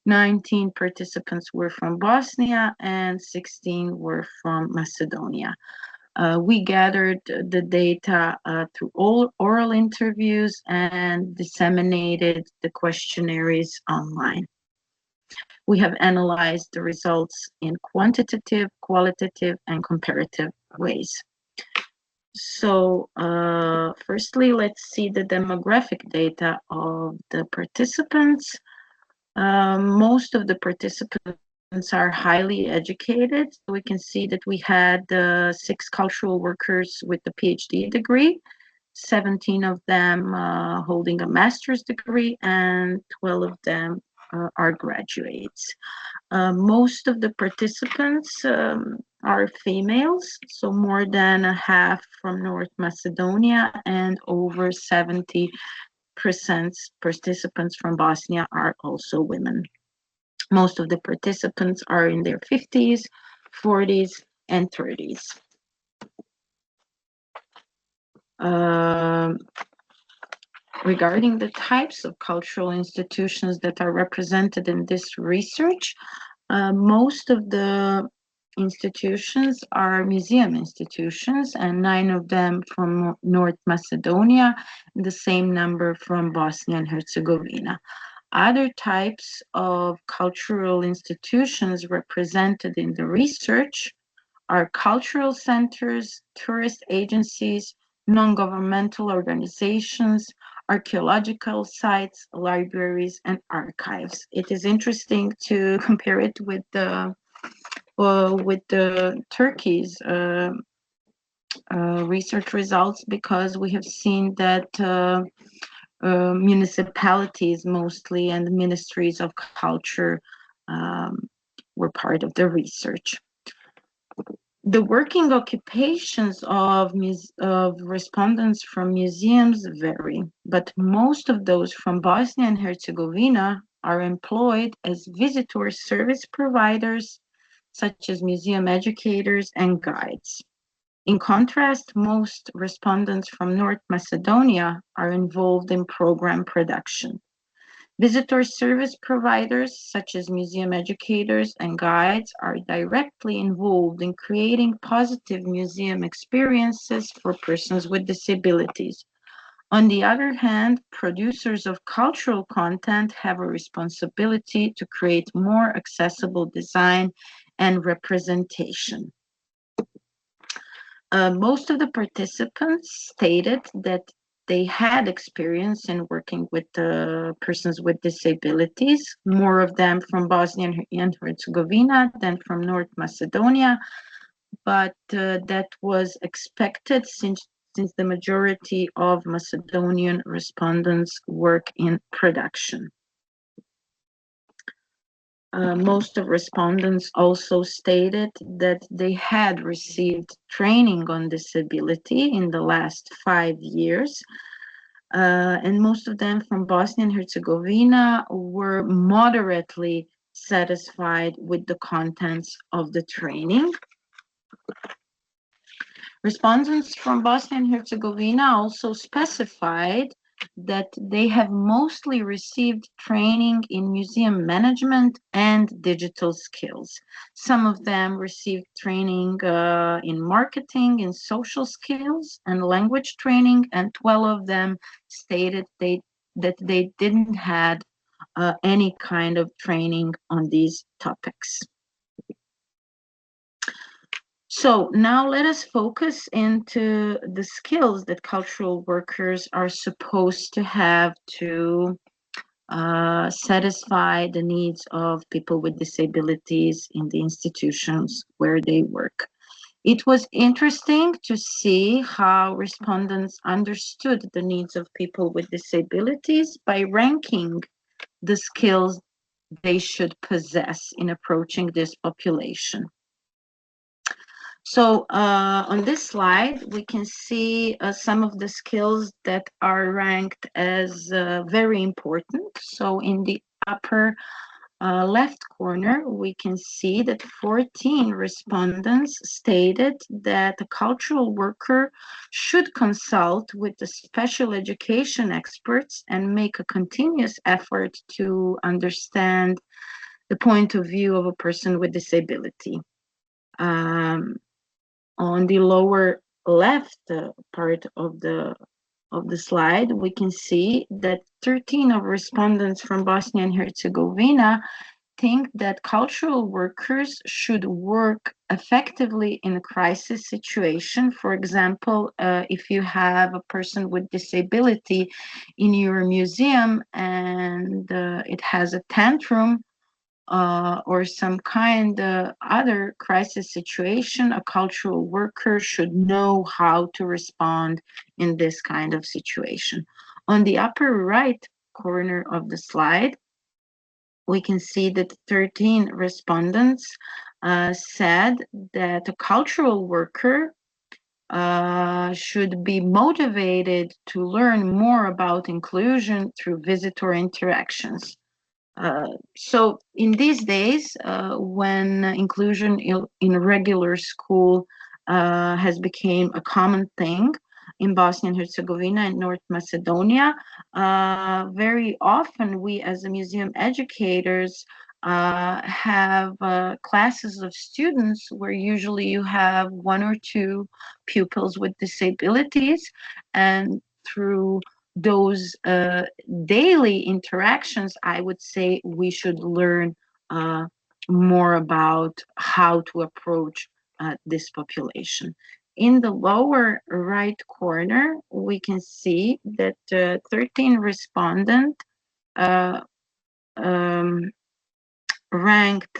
19 participants were from Bosnia and 16 were from Macedonia. We gathered the data through all oral interviews and disseminated the questionnaires online. We have analyzed the results in quantitative, qualitative, and comparative ways. So firstly, let's see the demographic data of the participants. Most of the participants are highly educated. So we can see that we had 6 cultural workers with a PhD degree, 17 of them holding a master's degree, and 12 of them are graduates. Most of the participants are females, so more than a half from North Macedonia, and over 70% participants from Bosnia are also women. Most of the participants are in their 50s, 40s, and 30s. Regarding the types of cultural institutions that are represented in this research, most of the institutions are museum institutions, and 9 of them from North Macedonia, and the same number from Bosnia and Herzegovina. Other types of cultural institutions represented in the research are cultural centers, tourist agencies, non-governmental organizations, archaeological sites, libraries, and archives. It is interesting to compare it with the Turkey's research results, because we have seen that municipalities mostly and ministries of culture were part of the research. The working occupations of respondents from museums vary, but most of those from Bosnia and Herzegovina are employed as visitor service providers, such as museum educators and guides. In contrast, most respondents from North Macedonia are involved in program production. Visitor service providers, such as museum educators and guides, are directly involved in creating positive museum experiences for persons with disabilities. On the other hand, producers of cultural content have a responsibility to create more accessible design and representation. Most of the participants stated that they had experience in working with persons with disabilities, more of them from Bosnia and Herzegovina than from North Macedonia, but that was expected since the majority of Macedonian respondents work in production. Most of respondents also stated that they had received training on disability in the last 5 years, and most of them from Bosnia and Herzegovina were moderately satisfied with the contents of the training. Respondents from Bosnia and Herzegovina also specified that they have mostly received training in museum management and digital skills. Some of them received training in marketing, in social skills, and language training, and 12 of them stated that they didn't had any kind of training on these topics. So now let us focus into the skills that cultural workers are supposed to have to satisfy the needs of people with disabilities in the institutions where they work. It was interesting to see how respondents understood the needs of people with disabilities by ranking the skills they should possess in approaching this population. So on this slide, we can see some of the skills that are ranked as very important. So in the upper left corner, we can see that 14 respondents stated that a cultural worker should consult with the special education experts and make a continuous effort to understand the point of view of a person with disability. On the lower left part of the slide, we can see that 13 of respondents from Bosnia and Herzegovina think that cultural workers should work effectively in a crisis situation. For example, if you have a person with disability in your museum and it has a tantrum, or some kind of other crisis situation, a cultural worker should know how to respond in this kind of situation. On the upper right corner of the slide, we can see that 13 respondents said that a cultural worker should be motivated to learn more about inclusion through visitor interactions. So in these days, when inclusion in regular school has become a common thing in Bosnia and Herzegovina and North Macedonia, very often we as museum educators have classes of students where usually you have 1 or 2 pupils with disabilities, and through those daily interactions, I would say we should learn more about how to approach this population. In the lower right corner, we can see that 13 respondents ranked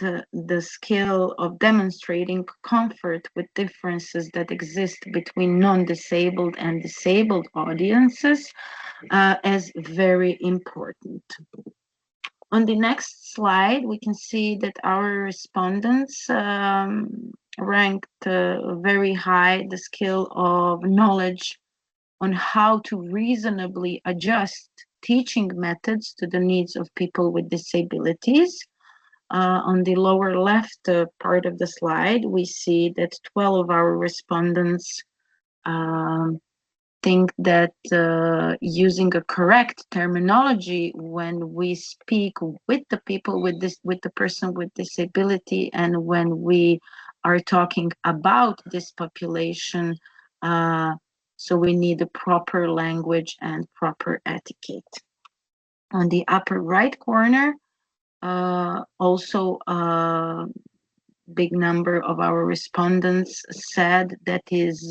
the skill of demonstrating comfort with differences that exist between non-disabled and disabled audiences as very important. On the next slide, we can see that our respondents ranked very high the skill of knowledge on how to reasonably adjust teaching methods to the needs of people with disabilities. On the lower left part of the slide, we see that 12 of our respondents think that using a correct terminology when we speak with the people with the person with disability, and when we are talking about this population, so we need a proper language and proper etiquette. On the upper right corner, also big number of our respondents said that is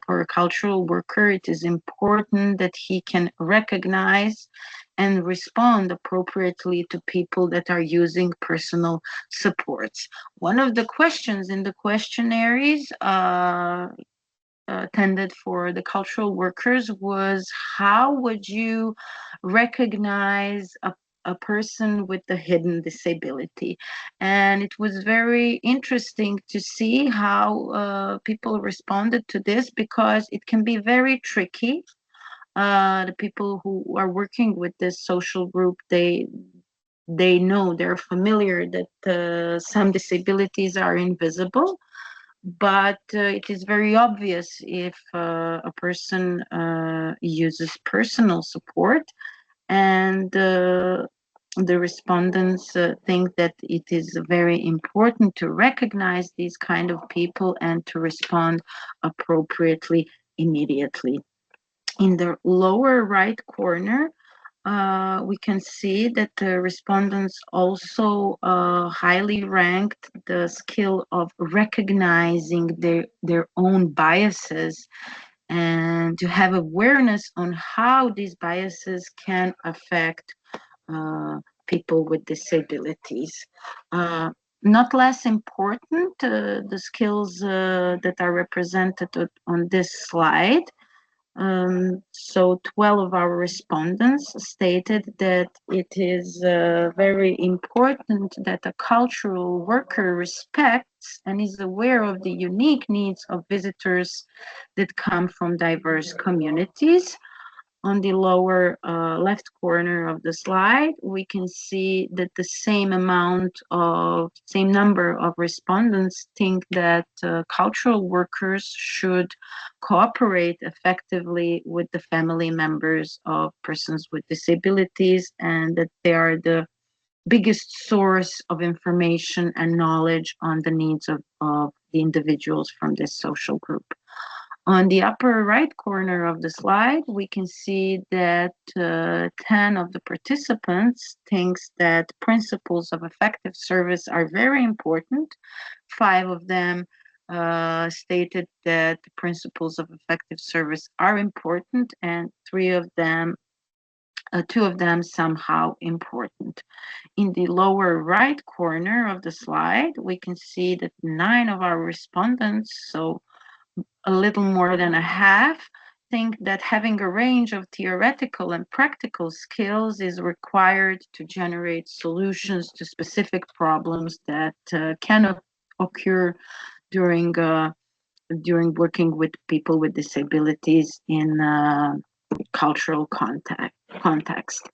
for a cultural worker, it is important that he can recognize and respond appropriately to people that are using personal supports. One of the questions in the questionnaires tended for the cultural workers was, how would you recognize a person with a hidden disability? And it was very interesting to see how people responded to this, because it can be very tricky. The people who are working with this social group, they know, they're familiar that some disabilities are invisible, but it is very obvious if a person uses personal support. And the respondents think that it is very important to recognize these kind of people and to respond appropriately immediately. In the lower right corner, we can see that the respondents also highly ranked the skill of recognizing their own biases and to have awareness on how these biases can affect people with disabilities. Not less important, the skills that are represented on this slide. So 12 of our respondents stated that it is very important that a cultural worker respects and is aware of the unique needs of visitors that come from diverse communities. On the lower left corner of the slide, we can see that the same number of respondents think that cultural workers should cooperate effectively with the family members of persons with disabilities, and that they are the biggest source of information and knowledge on the needs of the individuals from this social group. On the upper right corner of the slide, we can see that 10 of the participants thinks that principles of effective service are very important. 5 of them stated that the principles of effective service are important, and 2 of them somehow important. In the lower right corner of the slide, we can see that 9 of our respondents, so a little more than a half, think that having a range of theoretical and practical skills is required to generate solutions to specific problems that can occur during working with people with disabilities in cultural context.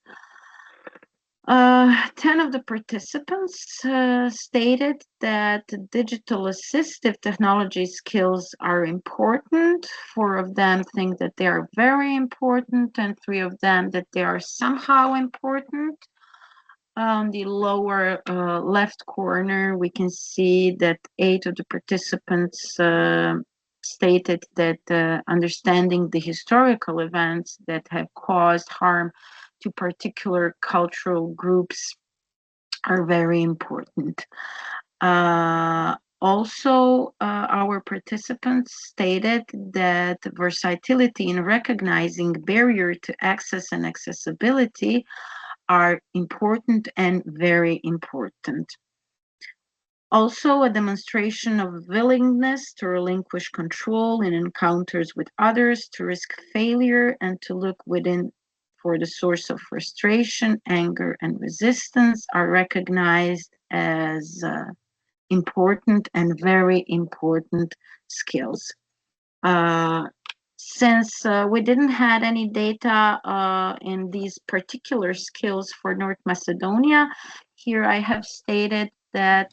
10 of the participants stated that digital assistive technology skills are important. 4 of them think that they are very important, and 3 of them that they are somehow important. On the lower left corner, we can see that 8 of the participants stated that understanding the historical events that have caused harm to particular cultural groups are very important. Also, our participants stated that versatility in recognizing barrier to access and accessibility are important and very important. Also, a demonstration of willingness to relinquish control in encounters with others, to risk failure, and to look within for the source of frustration, anger, and resistance are recognized as important and very important skills. Since we didn't have any data in these particular skills for North Macedonia, here I have stated that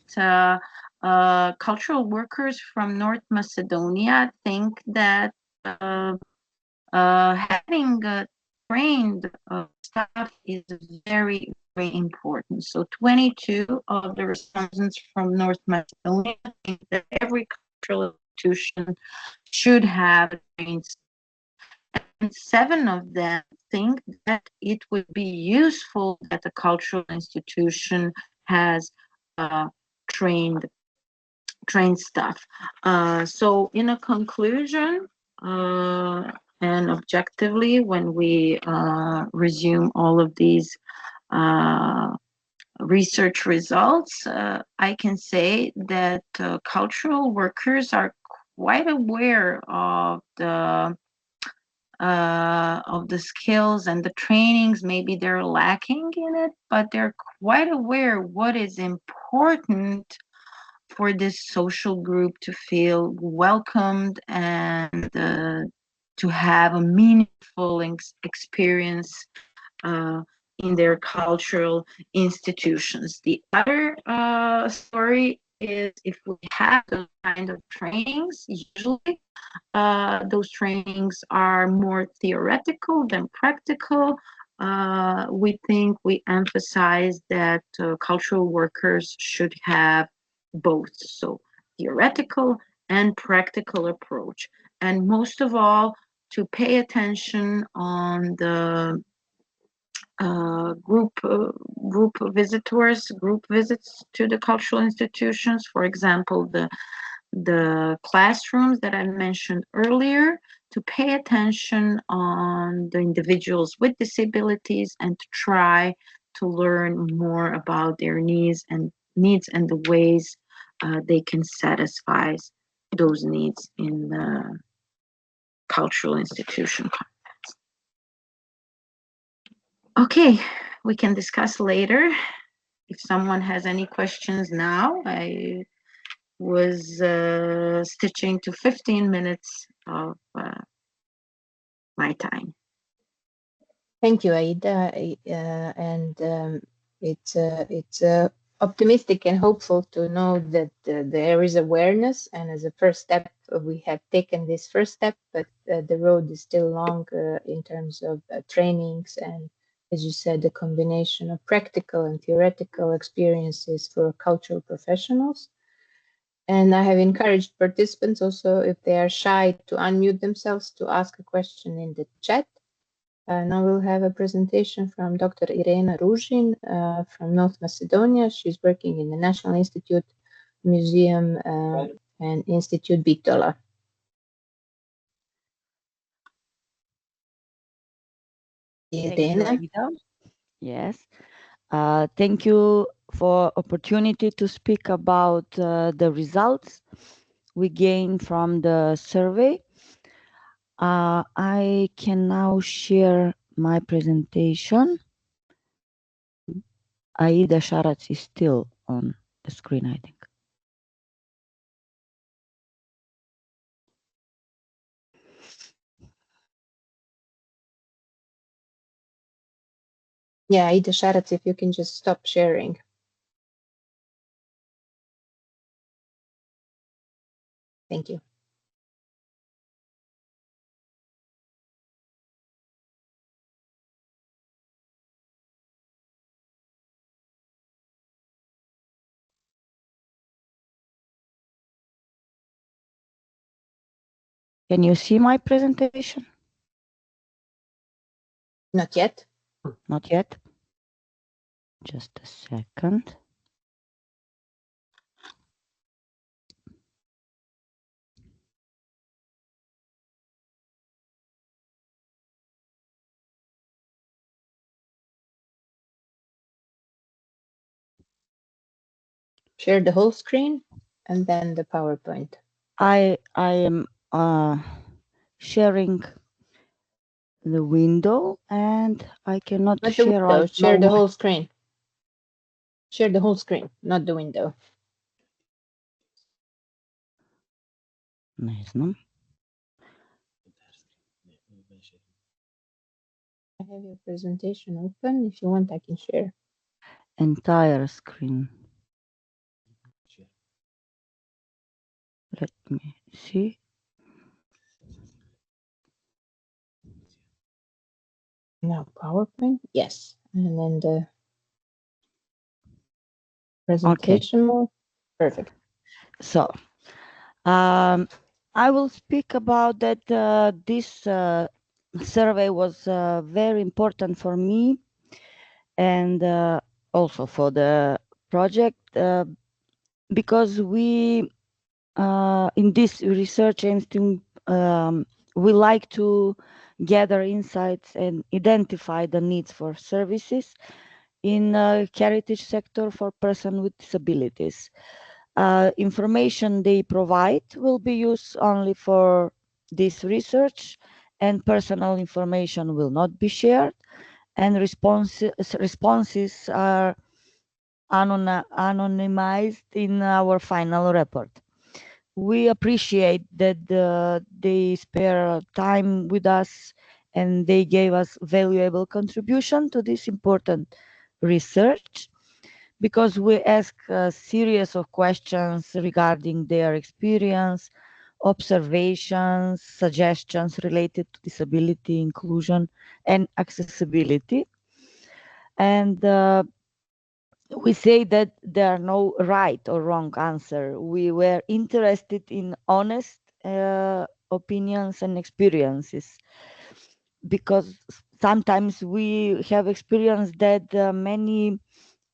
cultural workers from North Macedonia think that having trained staff is very, very important. So 22 of the respondents from North Macedonia think that every cultural institution should have trained staff. And 7 of them think that it would be useful that the cultural institution has trained staff. So in a conclusion, and objectively, when we resume all of these research results, I can say that cultural workers are quite aware of the skills and the trainings. Maybe they're lacking in it, but they're quite aware what is important for this social group to feel welcomed and to have a meaningful experience in their cultural institutions. The other story is if we have those kind of trainings, usually those trainings are more theoretical than practical. We think we emphasize that cultural workers should have both, so theoretical and practical approach, and most of all to pay attention on the group visits to the cultural institutions. For example, the classrooms that I mentioned earlier, to pay attention on the individuals with disabilities and to try to learn more about their needs and the ways they can satisfy those needs in the cultural institution context. Okay, we can discuss later. If someone has any questions now, I was stitching to 15 minutes of my time. Thank you, Aida. It's optimistic and hopeful to know that there is awareness, and as a first step, we have taken this first step, but the road is still long in terms of trainings and, as you said, the combination of practical and theoretical experiences for cultural professionals. And I have encouraged participants also, if they are shy, to unmute themselves to ask a question in the chat. Now we'll have a presentation from Dr. Irena Ruzin from North Macedonia. She's working in the National Institute Museum and Institute Bitola. Irena? Yes. Thank you for opportunity to speak about the results we gained from the survey. I can now share my presentation. Aida Šarac is still on the screen, I think. Yeah, Aida Šarac, if you can just stop sharing. Thank you. Can you see my presentation? Not yet. Not yet. Just a second. Share the whole screen and then the PowerPoint. I am sharing the window and I cannot Not the share window, right share now. the whole screen. Share the whole screen, not the window. Ne znam. I have your presentation open. If you want, I can share. Entire screen. Let me see. Now PowerPoint, yes. And then the presentation mode. Perfect. So, I will speak about that. This survey was very important for me and also for the project because we in this research aims to we like to gather insights and identify the needs for services in heritage sector for persons with disabilities. Information they provide will be used only for this research and personal information will not be shared, and responses are anonymized in our final report. We appreciate that they spare time with us and they gave us valuable contribution to this important research, because we ask a series of questions regarding their experience, observations, suggestions related to disability, inclusion, and accessibility. And we say that there are no right or wrong answer. We were interested in honest opinions and experiences, because sometimes we have experienced that many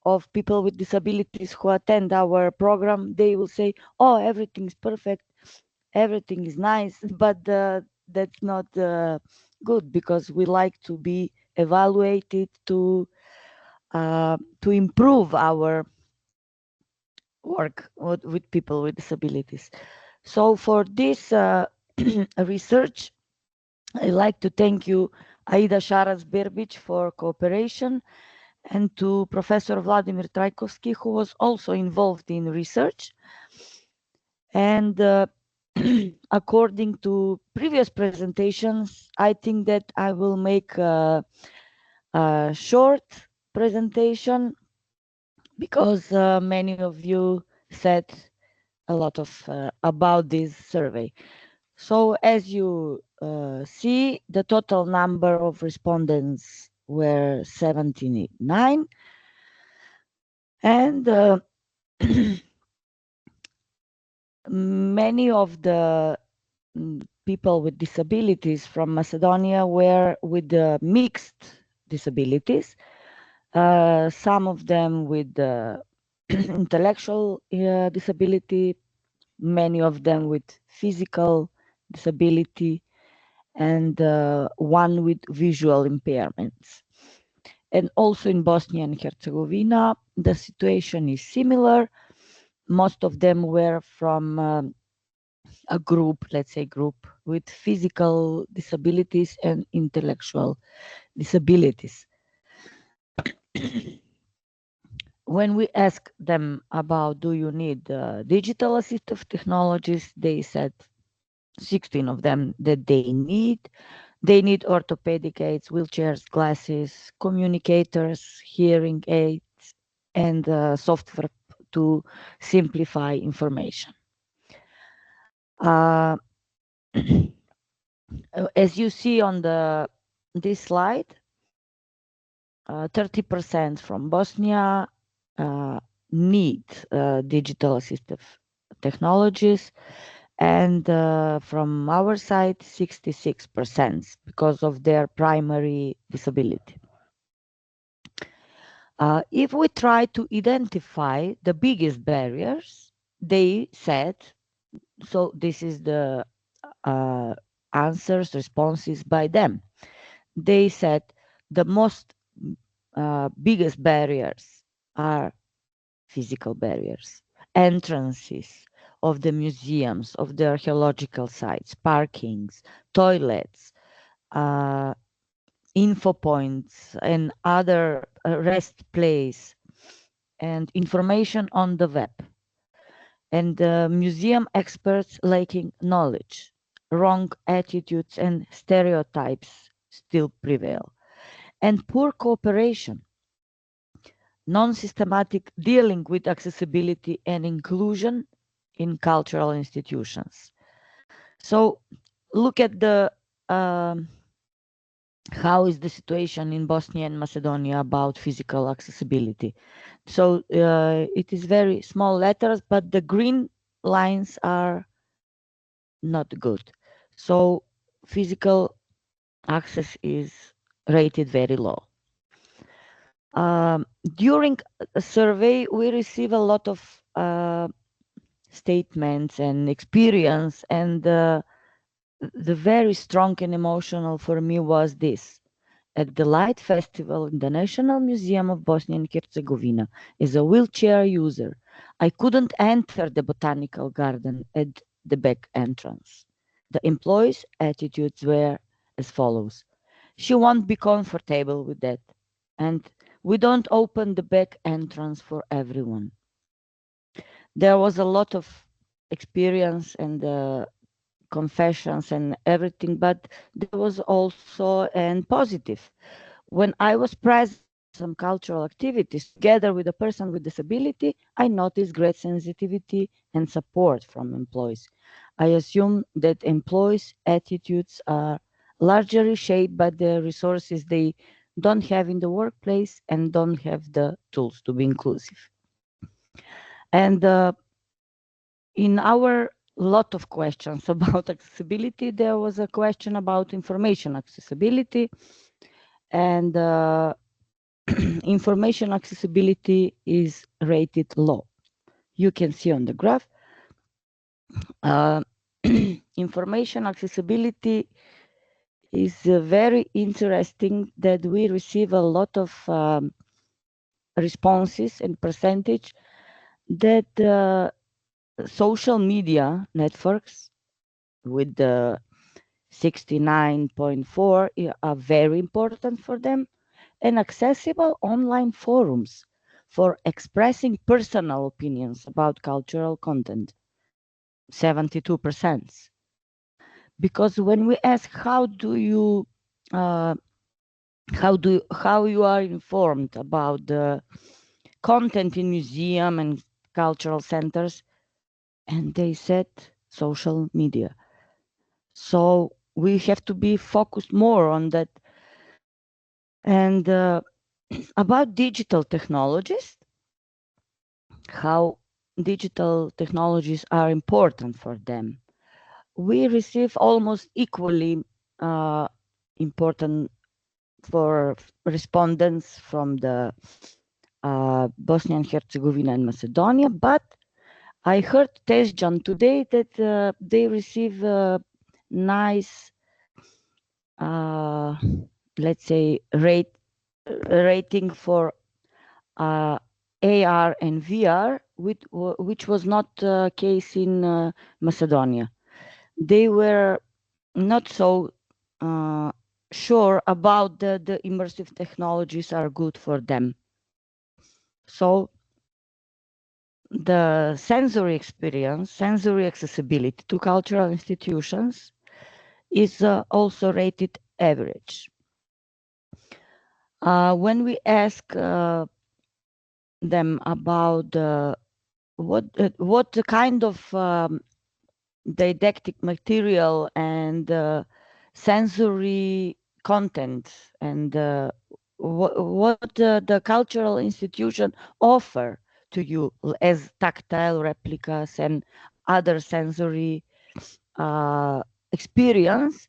of people with disabilities who attend our program, they will say, oh, everything is perfect, everything is nice, but that's not good, because we like to be evaluated to improve our work with people with disabilities. So for this research, I'd like to thank you, Aida Šarac Berbić, for cooperation, and to Professor Vladimir Trajkovski, who was also involved in research. And according to previous presentations, I think that I will make a short presentation, because many of you said a lot of about this survey. So as you see, the total number of respondents were 79, and many of the people with disabilities from Macedonia were with mixed disabilities. Some of them with intellectual disability, many of them with physical disability, and one with visual impairments. And also in Bosnia and Herzegovina, the situation is similar. Most of them were from a group, let's say group, with physical disabilities and intellectual disabilities. When we asked them about, do you need digital assistive technologies, they said 16 of them that they need. They need orthopedic aids, wheelchairs, glasses, communicators, hearing aids, and software to simplify information. As you see on this slide, 30% from Bosnia need digital assistive technologies, and from our side, 66% because of their primary disability. If we try to identify the biggest barriers, they said, so this is the answers, responses by them. They said the most biggest barriers are physical barriers, entrances of the museums, of the archaeological sites, parkings, toilets, info points, and other rest place, and information on the web. And museum experts lacking knowledge, wrong attitudes and stereotypes still prevail, and poor cooperation, non-systematic dealing with accessibility and inclusion in cultural institutions. So look at the how is the situation in Bosnia and Macedonia about physical accessibility. So it is very small letters, but the green lines are not good. So physical access is rated very low. During a survey, we receive a lot of statements and experience, and the very strong and emotional for me was this. At the Light Festival in the National Museum of Bosnia and Herzegovina, as a wheelchair user, I couldn't enter the botanical garden at the back entrance. The employees' attitudes were as follows. She won't be comfortable with that, and we don't open the back entrance for everyone. There was a lot of experience and confessions and everything, but there was also an positive. When I was present at some cultural activities together with a person with disability, I noticed great sensitivity and support from employees. I assume that employees' attitudes are largely shaped by the resources they don't have in the workplace and don't have the tools to be inclusive. And in our lot of questions about accessibility, there was a question about information accessibility, and information accessibility is rated low. You can see on the graph, information accessibility is very interesting that we receive a lot of responses and percentage that social media networks with the 69.4 are very important for them, and accessible online forums for expressing personal opinions about cultural content, 72%. Because when we ask how you are informed about the content in museum and cultural centers, and they said social media. So we have to be focused more on that. And about digital technologies, how digital technologies are important for them. We receive almost equally important for respondents from the Bosnia and Herzegovina and Macedonia, but I heard Tezcan today that they receive a nice, let's say, rating for AR and VR, which was not the case in Macedonia. They were not so sure about the immersive technologies are good for them. So the sensory experience, sensory accessibility to cultural institutions is also rated average. When we ask them about what kind of didactic material and sensory content and what the cultural institution offer to you as tactile replicas and other sensory experience,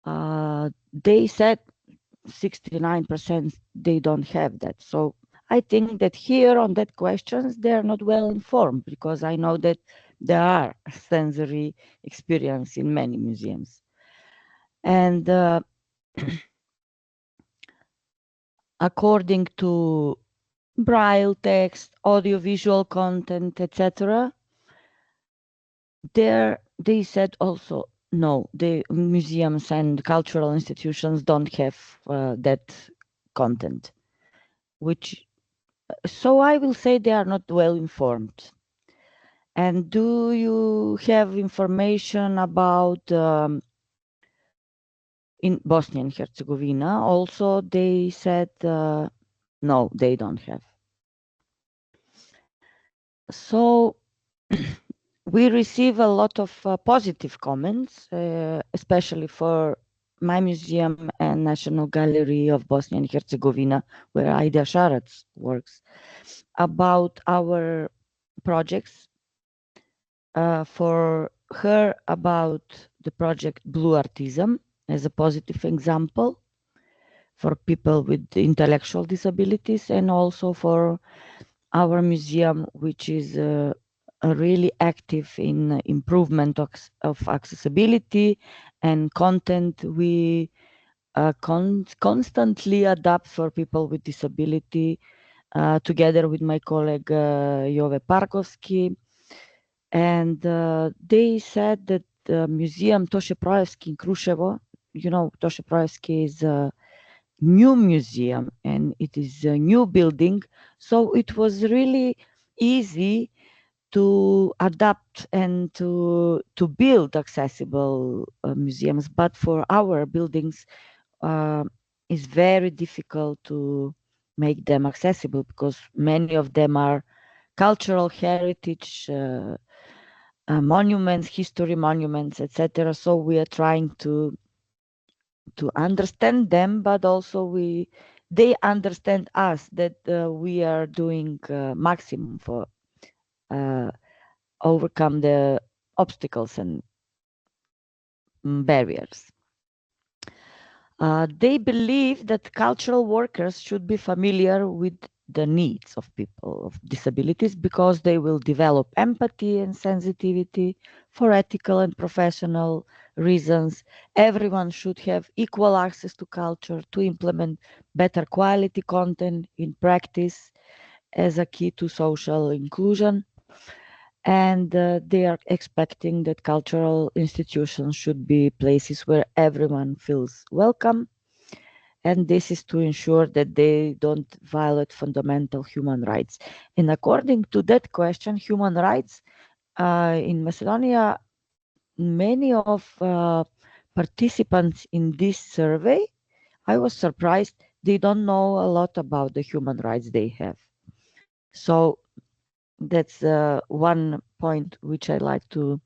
they said 69% they don't have that. So I think that here on that questions, they are not well informed, because I know that there are sensory experience in many museums. And according to braille text, audiovisual content, etc., they said also no, the museums and cultural institutions don't have that content, so I will say they are not well informed. And do you have information about in Bosnia and Herzegovina? Also, they said no, they don't have. So we receive a lot of positive comments, especially for my museum and National Gallery of Bosnia and Herzegovina, where Aida Šarac works, about our projects. For her, about the project Blue Artism as a positive example for people with intellectual disabilities, and also for our museum, which is really active in improvement of accessibility and content. We constantly adapt for people with disability, together with my colleague Jove Parkovski. And they said that the museum Toše Projevski in Kruševo, you know, Toše Projevski is a new museum and it is a new building. So it was really easy to adapt and to build accessible museums. But for our buildings, it's very difficult to make them accessible, because many of them are cultural heritage monuments, history monuments, etc. So we are trying to understand them, but also they understand us, that we are doing maximum for overcome the obstacles and barriers. They believe that cultural workers should be familiar with the needs of people of disabilities, because they will develop empathy and sensitivity for ethical and professional reasons. Everyone should have equal access to culture to implement better quality content in practice as a key to social inclusion. And they are expecting that cultural institutions should be places where everyone feels welcome. And this is to ensure that they don't violate fundamental human rights. And according to that question, human rights in Macedonia, many of participants in this survey, I was surprised, they don't know a lot about the human rights they have. So that's one point which I like to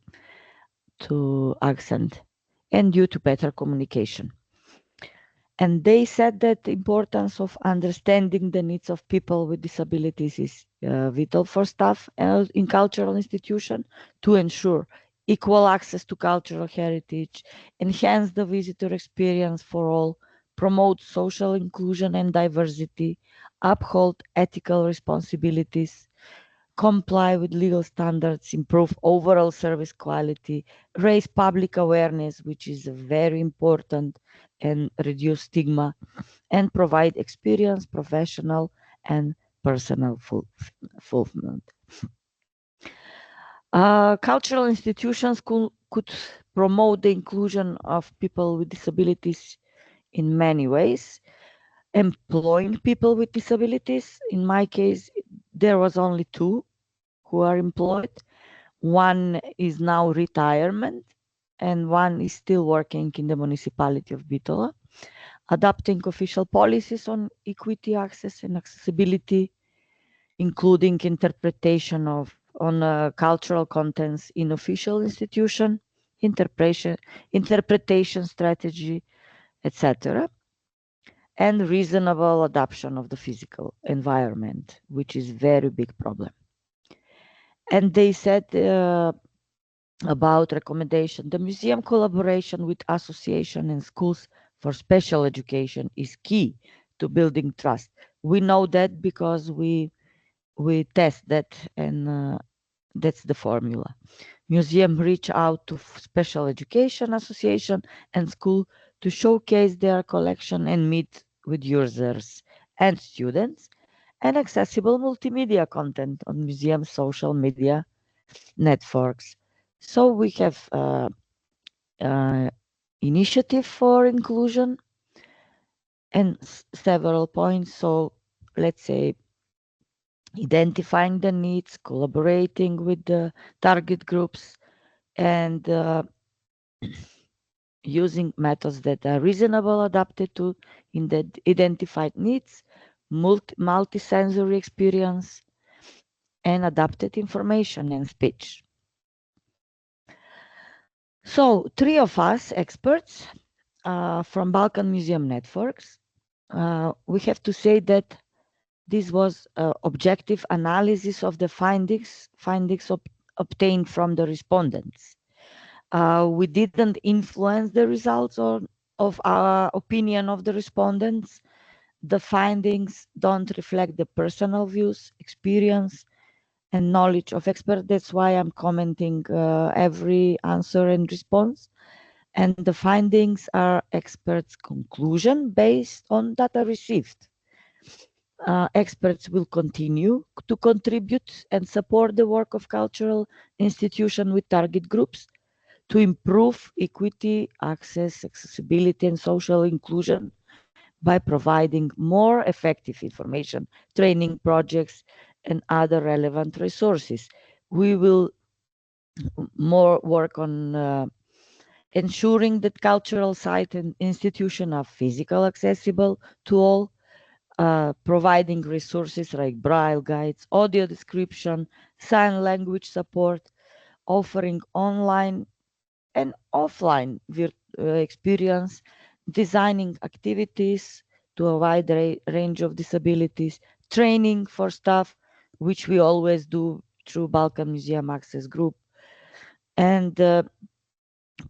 accent, and due to better communication. And they said that the importance of understanding the needs of people with disabilities is vital for staff in cultural institutions to ensure equal access to cultural heritage, enhance the visitor experience for all, promote social inclusion and diversity, uphold ethical responsibilities, comply with legal standards, improve overall service quality, raise public awareness, which is very important, and reduce stigma, and provide experience, professional, and personal fulfillment. Cultural institutions could promote the inclusion of people with disabilities in many ways. Employing people with disabilities, in my case, there was only 2 who are employed. One is now retirement, and one is still working in the municipality of Bitola, adopting official policies on equity, access, and accessibility, including interpretation on cultural contents in official institution, interpretation strategy, etc., and reasonable adoption of the physical environment, which is very big problem. And they said about recommendation, the museum collaboration with association and schools for special education is key to building trust. We know that because we test that, and that's the formula. Museum reach out to special education association and school to showcase their collection and meet with users and students, and accessible multimedia content on museum social media networks. So we have initiative for inclusion and several points. So let's say identifying the needs, collaborating with the target groups, and using methods that are reasonable, adapted to in the identified needs, multi-sensory experience, and adapted information and speech. So 3 of us experts from Balkan Museum Networks, we have to say that this was objective analysis of the findings obtained from the respondents. We didn't influence the results of our opinion of the respondents. The findings don't reflect the personal views, experience, and knowledge of experts. That's why I'm commenting every answer and response. And the findings are experts' conclusion based on data received. Experts will continue to contribute and support the work of cultural institutions with target groups to improve equity, access, accessibility, and social inclusion by providing more effective information, training projects, and other relevant resources. We will more work on ensuring that cultural sites and institutions are physically accessible to all, providing resources like braille guides, audio description, sign language support, offering online and offline experience, designing activities to a wide range of disabilities, training for staff, which we always do through Balkan Museum Access Group, and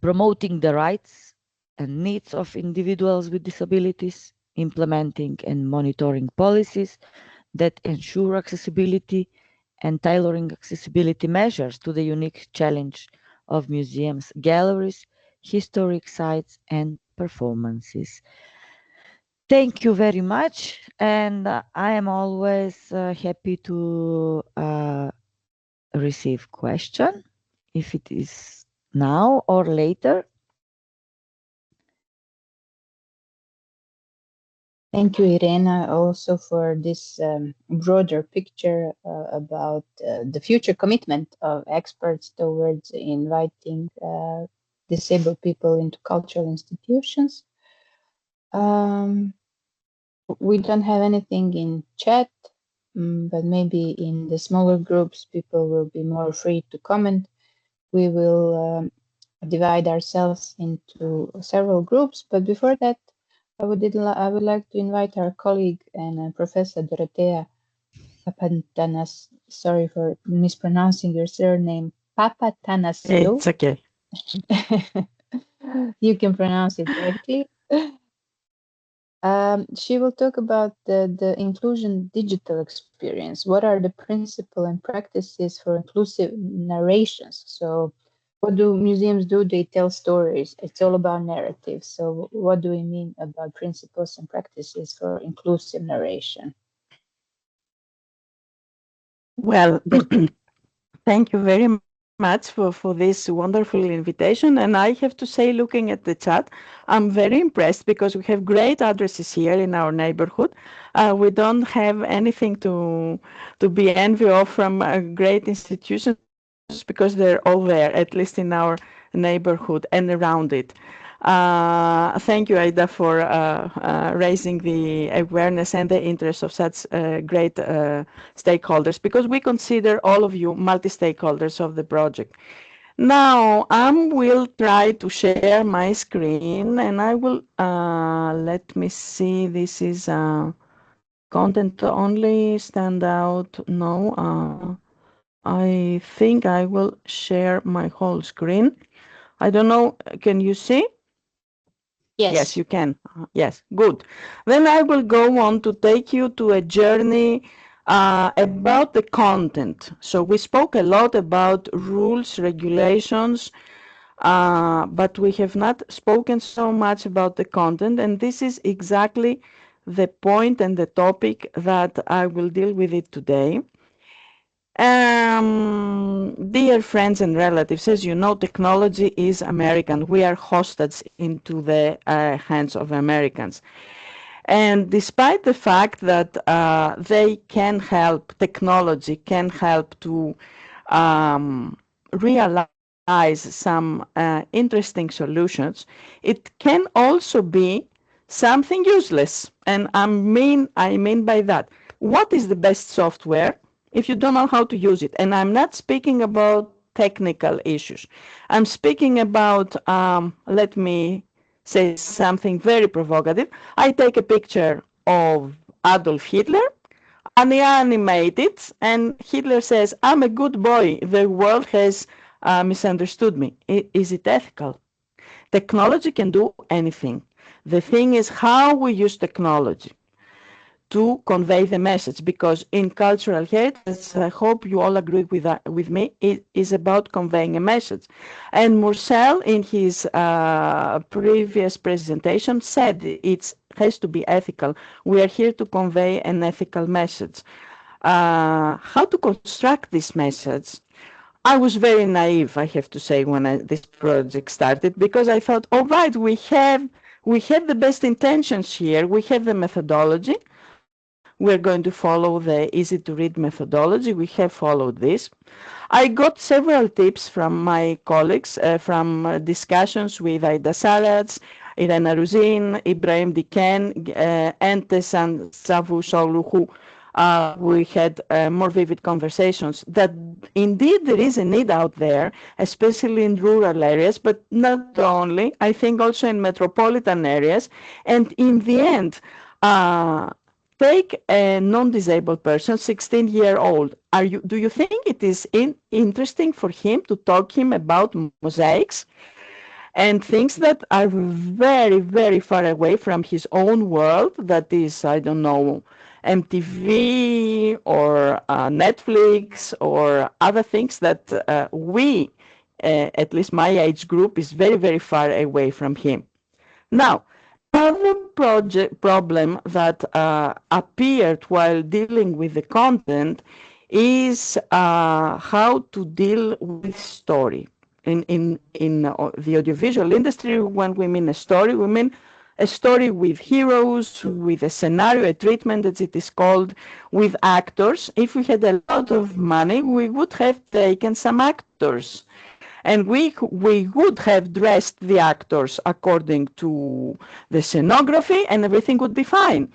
promoting the rights and needs of individuals with disabilities, implementing and monitoring policies that ensure accessibility, and tailoring accessibility measures to the unique challenge of museums, galleries, historic sites, and performances. Thank you very much, and I am always happy to receive question, if it is now or later. Thank you, Irena, also for this broader picture about the future commitment of experts towards inviting disabled people into cultural institutions. We don't have anything in chat, but maybe in the smaller groups, people will be more free to comment. We will divide ourselves into several groups, but before that, I would like to invite our colleague and Professor Dorothea Papathanasiou. Sorry for mispronouncing your surname. Papathanasiou. It's okay. You can pronounce it correctly. She will talk about the inclusion digital experience. What are the principles and practices for inclusive narrations? So what do museums do? They tell stories. It's all about narrative. So what do we mean about principles and practices for inclusive narration? Well, thank you very much for this wonderful invitation. And I have to say, looking at the chat, I'm very impressed because we have great addresses here in our neighborhood. We don't have anything to be envy of from great institutions because they're all there, at least in our neighborhood and around it. Thank you, Aida, for raising the awareness and the interest of such great stakeholders, because we consider all of you multi-stakeholders of the project. Now, I will try to share my screen, and I will, let me see, this is content only, stand out, no, I think I will share my whole screen. I don't know, can you see? Yes, you can. Yes, good. Then I will go on to take you to a journey about the content. So we spoke a lot about rules, regulations, but we have not spoken so much about the content. And this is exactly the point and the topic that I will deal with it today. Dear friends and relatives, as you know, technology is American. We are hostage into the hands of Americans. And despite the fact that they can help, technology can help to realize some interesting solutions, it can also be something useless. And I mean by that, what is the best software if you don't know how to use it? And I'm not speaking about technical issues. I'm speaking about, let me say something very provocative. I take a picture of Adolf Hitler, and I animate it, and Hitler says, I'm a good boy, the world has misunderstood me. Is it ethical? Technology can do anything. The thing is how we use technology to convey the message, because in cultural heritage, I hope you all agree with me, it is about conveying a message. And Mürsel, in his previous presentation, said it has to be ethical. We are here to convey an ethical message. How to construct this message? I was very naive, I have to say, when this project started, because I thought, all right, we have the best intentions here. We have the methodology. We're going to follow the easy-to-read methodology. We have followed this. I got several tips from my colleagues, from discussions with Aida Šarac, Irena Ruzin, Ibrahim Diken, and Tezcan Çavuşoğlu, who we had more vivid conversations, that indeed there is a need out there, especially in rural areas, but not only, I think also in metropolitan areas. And in the end, take a non-disabled person, 16-year-old. Do you think it is interesting for him to talk him about mosaics and things that are very, very far away from his own world? That is, I don't know, MTV or Netflix or other things that we, at least my age group, is very, very far away from him. Now, another problem that appeared while dealing with the content is how to deal with story. In the audiovisual industry, when we mean a story, we mean a story with heroes, with a scenario, a treatment, as it is called, with actors. If we had a lot of money, we would have taken some actors. And we would have dressed the actors according to the scenography, and everything would be fine.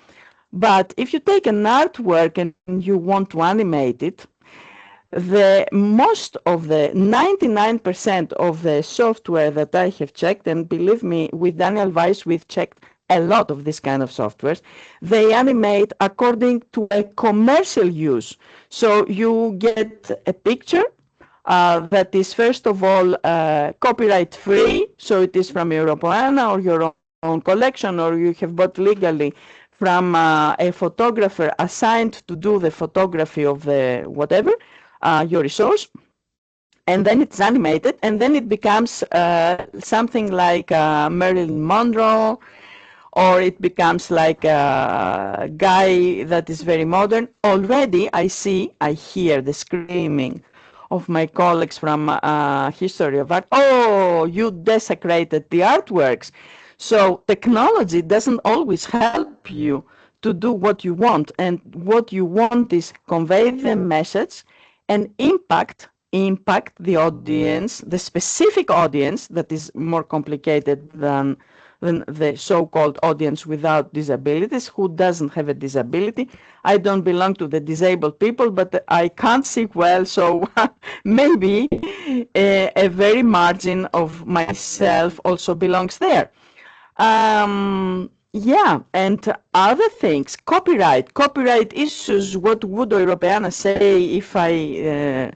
But if you take an artwork and you want to animate it, most of the 99% of the software that I have checked, and believe me, with Daniel Weiss, we've checked a lot of this kind of softwares, they animate according to a commercial use. So you get a picture that is first of all copyright free, so it is from Europeana or your own collection, or you have bought legally from a photographer assigned to do the photography of the whatever, your resource. And then it's animated, and then it becomes something like Marilyn Monroe, or it becomes like a guy that is very modern. Already I hear the screaming of my colleagues from History of Art. Oh, you desecrated the artworks. So technology doesn't always help you to do what you want. And what you want is convey the message and impact the audience, the specific audience that is more complicated than the so-called audience without disabilities, who doesn't have a disability. I don't belong to the disabled people, but I can't see well, so maybe a very margin of myself also belongs there. Yeah, and other things, copyright issues. What would Europeana say if I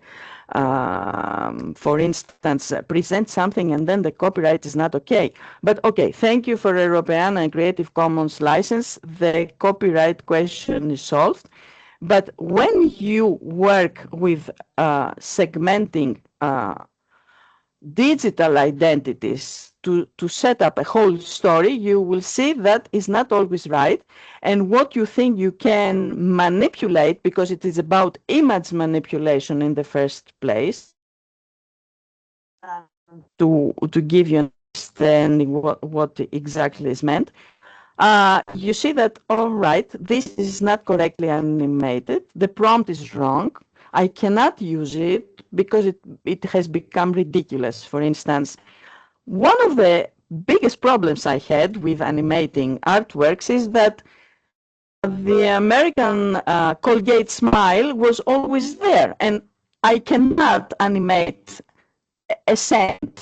for instance, present something and then the copyright is not okay? But okay, thank you for Europeana and Creative Commons license. The copyright question is solved. But when you work with segmenting digital identities to set up a whole story, you will see that is not always right. And what you think you can manipulate, because it is about image manipulation in the first place, to give you an understanding what exactly is meant, you see that, all right, this is not correctly animated, the prompt is wrong, I cannot use it because it has become ridiculous. For instance, one of the biggest problems I had with animating artworks is that the American Colgate smile was always there, and I cannot animate a saint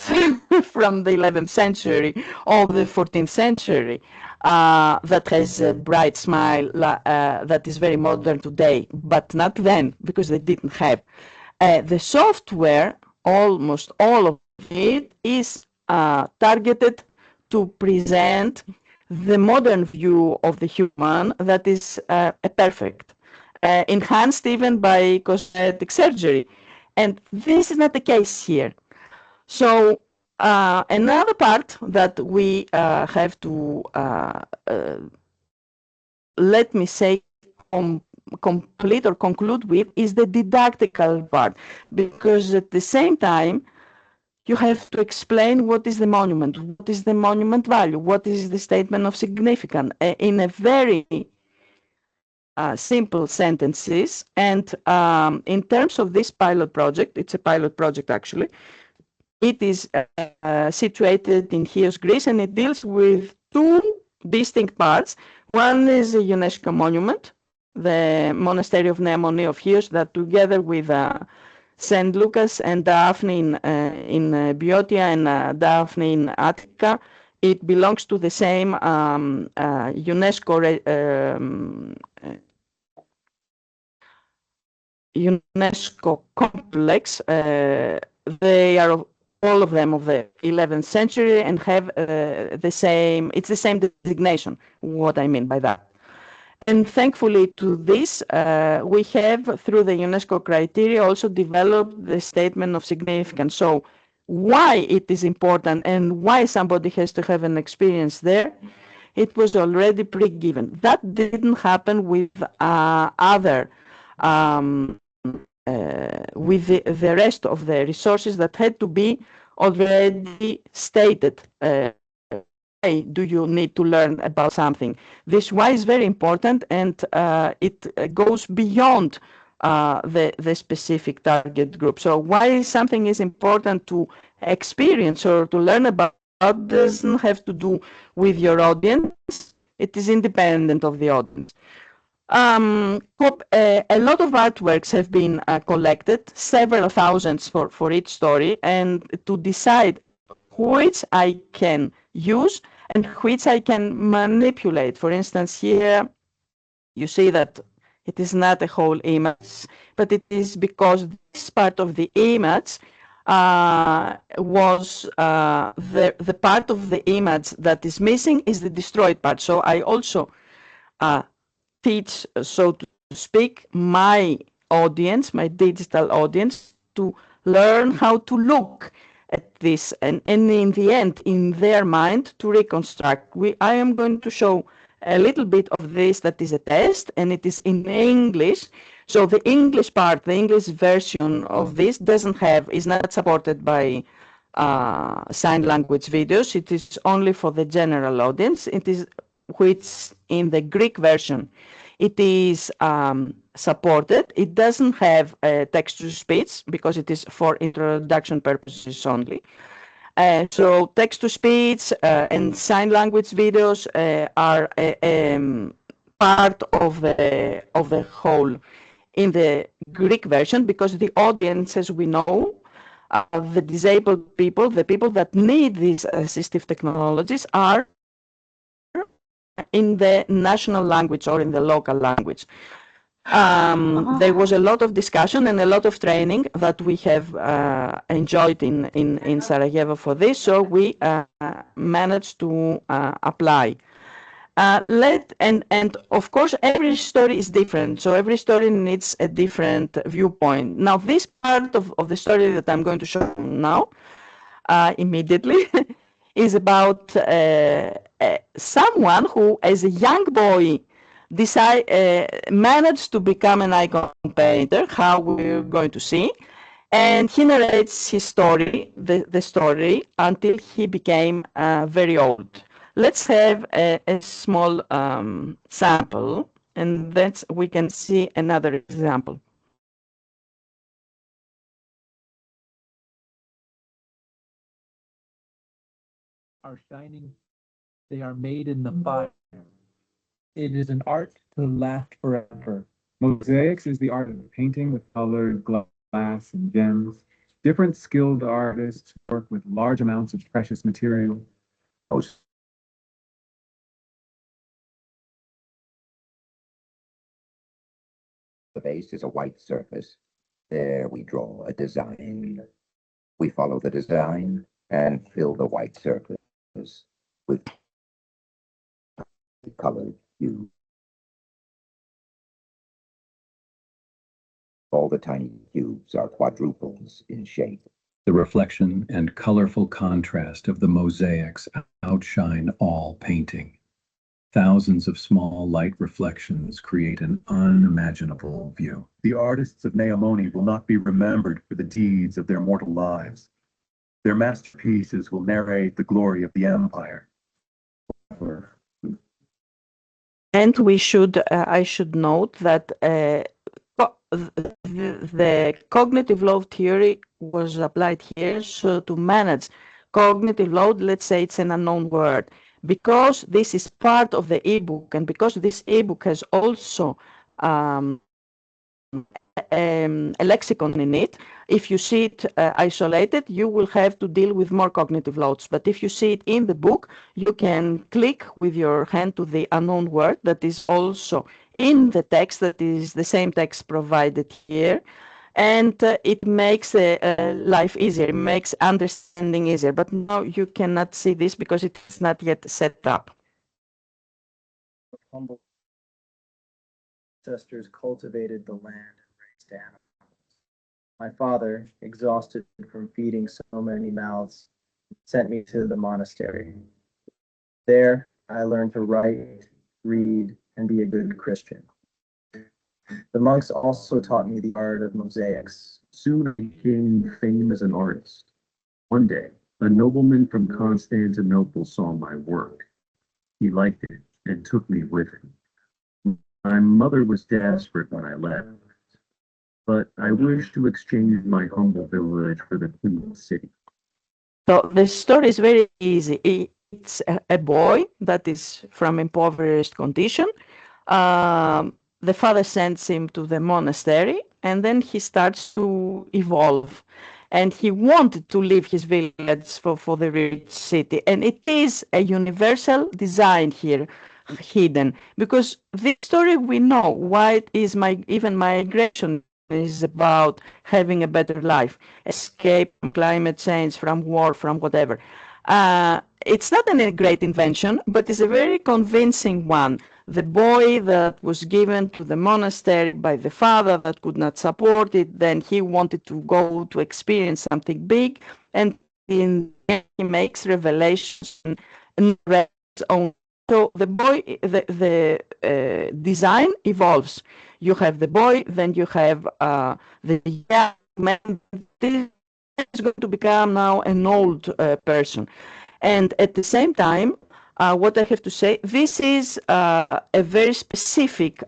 from the 11th century or the 14th century that has a bright smile that is very modern today, but not then, because they didn't have. The software, almost all of it, is targeted to present the modern view of the human that is perfect, enhanced even by cosmetic surgery. And this is not the case here. So another part that we have to, let me say, complete or conclude with is the didactical part, because at the same time you have to explain what is the monument, what is the monument value, what is the statement of significance in a very simple sentences. And in terms of this pilot project, it's a pilot project actually, it is situated in Chios, Greece, and it deals with two distinct parts. One is a UNESCO monument, the Monastery of Neamoni of Chios, that together with St. Lucas and Daphne in Boeotia and Daphne in Attica, it belongs to the same UNESCO complex. They are all of them of the 11th century and have the same, it's the same designation, what I mean by that. And thankfully to this, we have, through the UNESCO criteria, also developed the statement of significance. So why it is important and why somebody has to have an experience there, it was already pre-given. That didn't happen with other with the rest of the resources that had to be already stated. Why do you need to learn about something? This why is very important, and it goes beyond the specific target group. So why something is important to experience or to learn about doesn't have to do with your audience. It is independent of the audience. A lot of artworks have been collected, several thousands for each story, and to decide which I can use, and which I can manipulate. For instance, here you see that it is not a whole image, but it is because this part of the image was the part of the image that is missing is the destroyed part. So I also teach, so to speak, my audience, my digital audience, to learn how to look at this, and in the end, in their mind, to reconstruct. I am going to show a little bit of this that is a test, and it is in English. So the English part, the English version of this is not supported by sign language videos. It is only for the general audience. It is, which in the Greek version, it is supported. It doesn't have text-to-speech because it is for introduction purposes only. So text-to-speech and sign language videos are part of the whole in the Greek version, because the audience, as we know, the disabled people, the people that need these assistive technologies, are in the national language or in the local language. There was a lot of discussion and a lot of training that we have enjoyed in Sarajevo for this, so we managed to apply. And of course, every story is different, so every story needs a different viewpoint. Now, this part of the story that I'm going to show now immediately is about someone who, as a young boy, managed to become an icon painter, how we're going to see, and he narrates his story, the story, until he became very old. Let's have a small sample, and then we can see another example. Are shining, they are made in the fire. It is an art to last forever. Mosaics is the art of painting with colored glass and gems. Different skilled artists work with large amounts of precious material. The base is a white surface. There we draw a design. We follow the design and fill the white surface with colored hue. All the tiny cubes are quadruples in shape. The reflection and colorful contrast of the mosaics outshine all painting. Thousands of small light reflections create an unimaginable view. The artists of Naumoni will not be remembered for the deeds of their mortal lives. Their masterpieces will narrate the glory of the empire. And I should note that the cognitive load theory was applied here. So to manage cognitive load, let's say it's an unknown word, because this is part of the ebook, and because this ebook has also a lexicon in it, if you see it isolated, you will have to deal with more cognitive loads. But if you see it in the book, you can click with your hand to the unknown word that is also in the text, that is the same text provided here. And it makes life easier, it makes understanding easier. But now you cannot see this because it is not yet set up. Humble ancestors cultivated the land and raised animals. My father, exhausted from feeding so many mouths, sent me to the monastery. There, I learned to write, read, and be a good Christian. The monks also taught me the art of mosaics. Soon I became famous as an artist. One day, a nobleman from Constantinople saw my work. He liked it and took me with him. My mother was desperate when I left, but I wished to exchange my humble village for the Queen City. So the story is very easy. It's a boy that is from impoverished condition. The father sends him to the monastery, and then he starts to evolve. and he wanted to leave his village for the rich city. And it is a universal design here hidden, because this story we know why it is even migration is about having a better life, escape from climate change, from war, from whatever. It's not a great invention, but it's a very convincing one. The boy that was given to the monastery by the father that could not support it, then he wanted to go to experience something big, and in the end he makes revelations and narrates his own. So the boy, the design evolves. You have the boy, then you have the young man. This is going to become now an old person. And at the same time, what I have to say, this is a very specific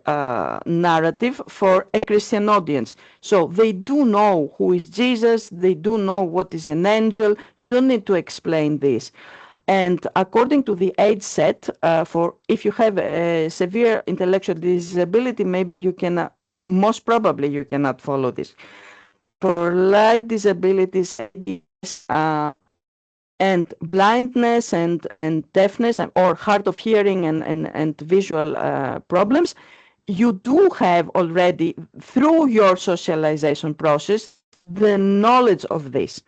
narrative for a Christian audience. So they do know who is Jesus, they do know what is an angel, you don't need to explain this. And according to the age set, for if you have a severe intellectual disability, maybe you cannot, most probably you cannot follow this. For light disabilities, and blindness and deafness or hard of hearing and visual problems, you do have already, through your socialization process, the knowledge of this.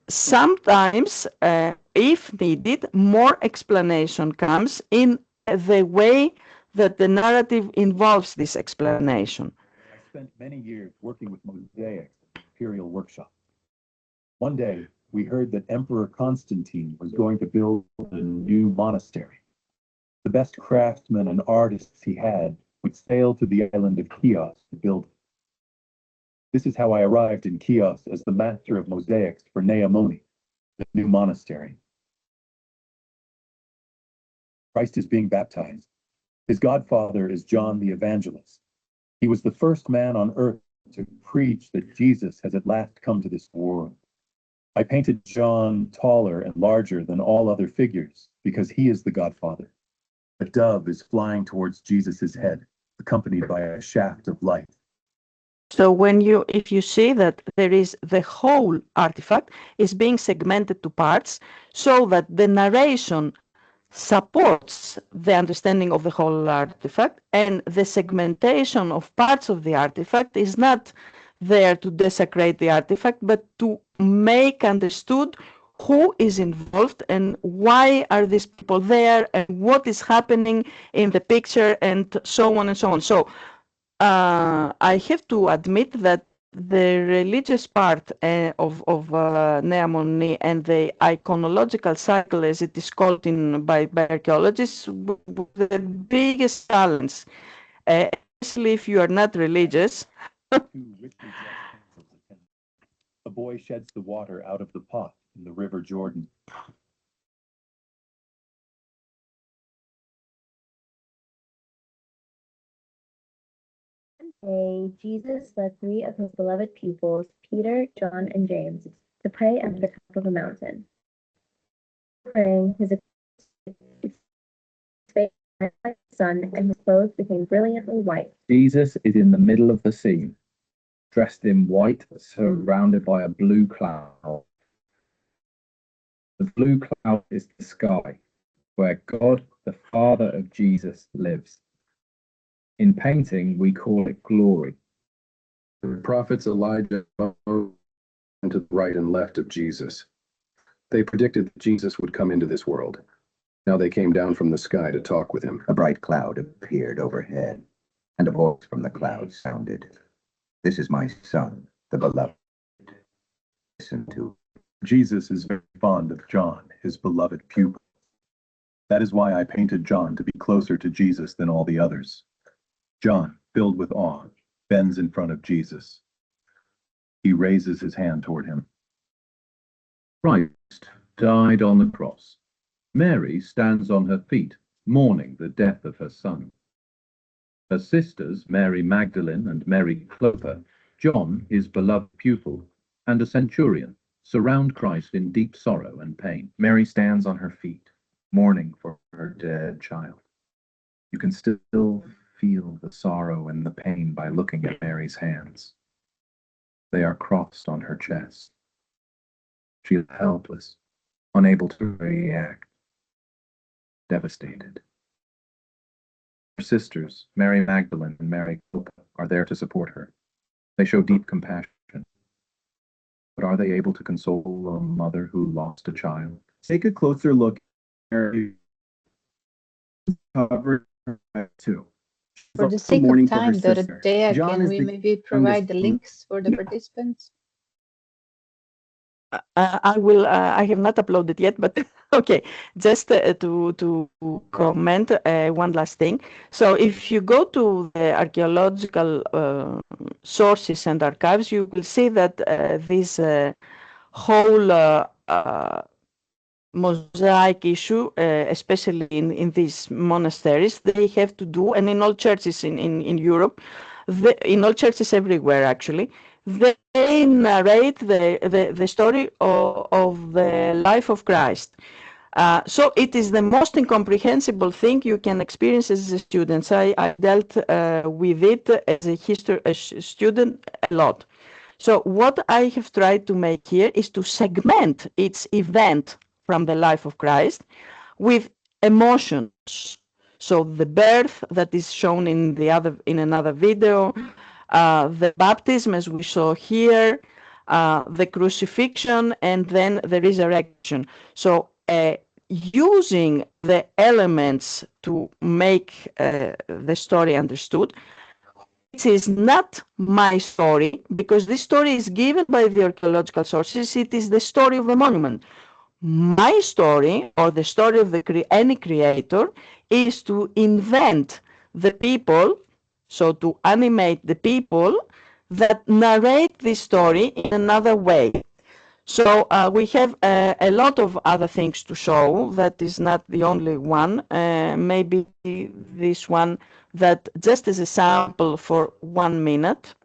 Sometimes, if needed, more explanation comes in the way that the narrative involves this explanation. I spent many years working with mosaics in the Imperial Workshop. One day, we heard that Emperor Constantine was going to build a new monastery. The best craftsmen and artists he had would sail to the island of Chios to build it. This is how I arrived in Chios as the master of mosaics for Neamoni, the new monastery. Christ is being baptized. His godfather is John the Evangelist. He was the first man on earth to preach that Jesus has at last come to this world. I painted John taller and larger than all other figures because he is the godfather. A dove is flying towards Jesus's head, accompanied by a shaft of light. So if you see that there is the whole artifact is being segmented to parts so that the narration supports the understanding of the whole artifact, and the segmentation of parts of the artifact is not there to desecrate the artifact, but to make understood who is involved and why are these people there and what is happening in the picture and so on and so on. So I have to admit that the religious part of Neamoni and the iconological cycle, as it is called by archaeologists, the biggest challenge, especially if you are not religious. A boy sheds the water out of the pot in the river Jordan. One day, Jesus led 3 of his beloved pupils, Peter, John, and James, to pray at the top of a mountain. Praying, his face like the sun, and his clothes became brilliantly white. Jesus is in the middle of the scene, dressed in white, surrounded by a blue cloud. The blue cloud is the sky, where God, the Father of Jesus, lives. In painting, we call it glory. The prophets Elijah to the right and left of Jesus. They predicted that Jesus would come into this world. Now they came down from the sky to talk with him. A bright cloud appeared overhead, and a voice from the cloud sounded. This is my son, the beloved. Listen to. Jesus is very fond of John, his beloved pupil. That is why I painted John to be closer to Jesus than all the others. John, filled with awe, bends in front of Jesus. He raises his hand toward him. Christ died on the cross. Mary stands on her feet, mourning the death of her son. Her sisters, Mary Magdalene and Mary Clopa, John, his beloved pupil, and a centurion, surround Christ in deep sorrow and pain. Mary stands on her feet, mourning for her dead child. You can still feel the sorrow and the pain by looking at Mary's hands. They are crossed on her chest. She is helpless, unable to react, devastated. Her sisters, Mary Magdalene and Mary Copa, are there to support her. They show deep compassion. But are they able to console a mother who lost a child? Take a closer look at cover too. For the sake of time, Dorothea, can we maybe provide the links for the participants? I will. I have not uploaded yet, but okay. Just to comment one last thing. So, if you go to the archaeological sources and archives, you will see that this whole mosaic issue, especially in these monasteries, they have to do, and in all churches in Europe, in all churches everywhere actually, they narrate the story of the life of Christ. So it is the most incomprehensible thing you can experience as a student. I dealt with it as a student a lot. So what I have tried to make here is to segment its event from the life of Christ with emotions. So the birth that is shown in another video, the baptism as we saw here, the crucifixion, and then the resurrection. So using the elements to make the story understood. It is not my story, because this story is given by the archaeological sources. It is the story of the monument. My story, or the story of any creator, is to invent the people, so to animate the people that narrate this story in another way. So we have a lot of other things to show. That is not the only one. Maybe this one, that just as a sample for 1 minute.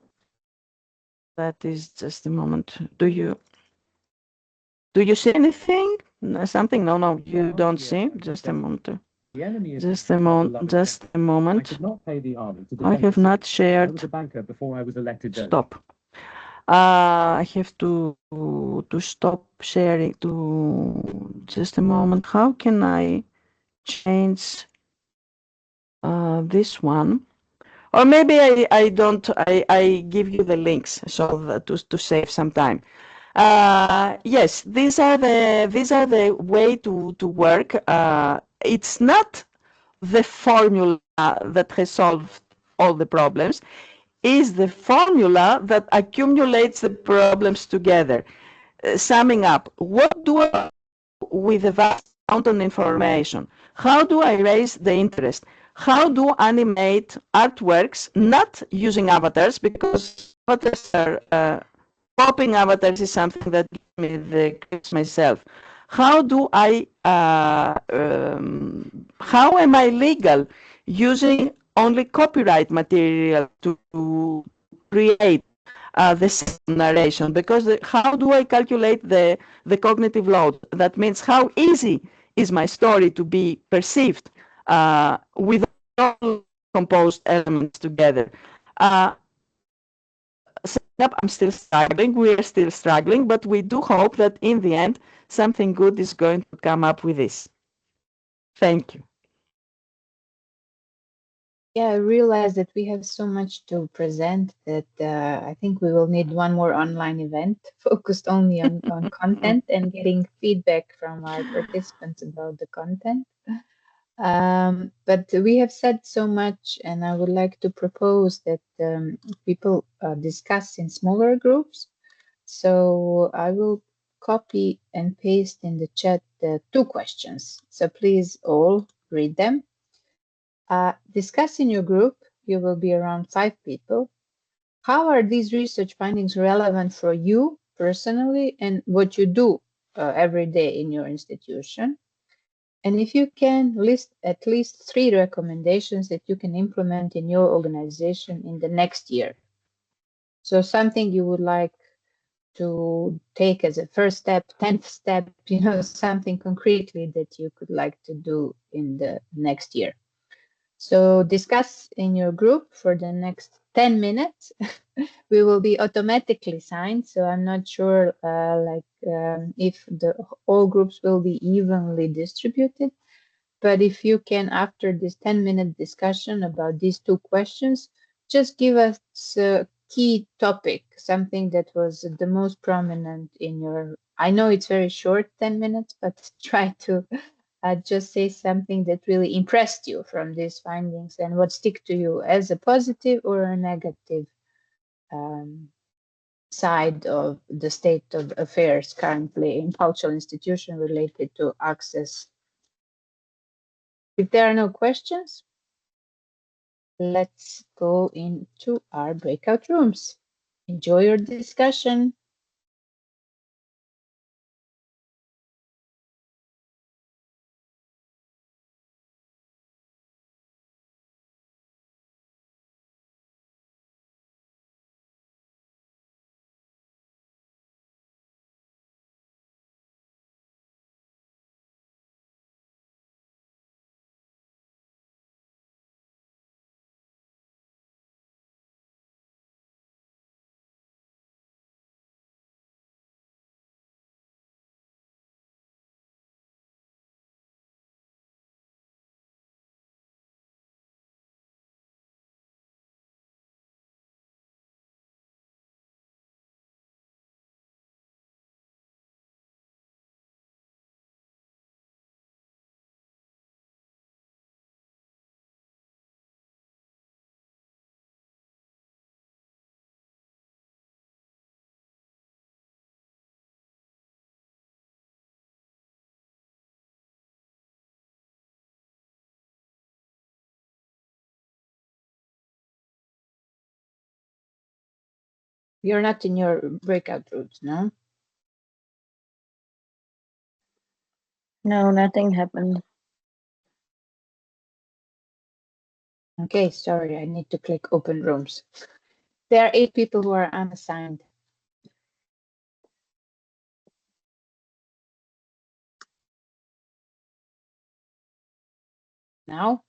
That is just a moment. Do you see anything? Something? No, you don't see. Just a moment. Just a moment. I have not shared. Stop. I have to stop sharing. Just a moment. How can I change this one? Or maybe I don't. I give you the links so that to save some time. Yes, these are the way to work. It's not the formula that has solved all the problems. Is the formula that accumulates the problems together. Summing up, what do I do with the vast amount of information? How do I raise the interest? How do I animate artworks, not using avatars, because avatars are popping avatars is something that gives me the creeps myself. How do I? How am I legal using only copyright material to create the narration? Because how do I calculate the cognitive load? That means how easy is my story to be perceived with all composed elements together? I'm still struggling. We are still struggling, but we do hope that in the end, something good is going to come up with this. Thank you. Yeah, I realize that we have so much to present that I think we will need one more online event focused only on content and getting feedback from our participants about the content. But we have said so much, and I would like to propose that people discuss in smaller groups. So I will copy and paste in the chat 2 questions. So please all read them. Discuss in your group. You will be around 5 people. How are these research findings relevant for you personally and what you do every day in your institution? And if you can, list at least 3 recommendations that you can implement in your organization in the next year. So something you would like to take as a first step, 10th step, something concretely that you could like to do in the next year. So discuss in your group for the next 10 minutes. We will be automatically signed, so I'm not sure if all groups will be evenly distributed. But if you can, after this 10-minute discussion about these two questions, just give us a key topic, something that was the most prominent in your, I know it's very short, 10 minutes, but try to just say something that really impressed you from these findings and what stick to you as a positive or a negative side of the state of affairs currently in cultural institution related to access. If there are no questions, let's go into our breakout rooms. Enjoy your discussion. You're not in your breakout rooms, no? No, nothing happened. Okay, sorry, I need to click open rooms. There are 8 people who are unassigned. Now,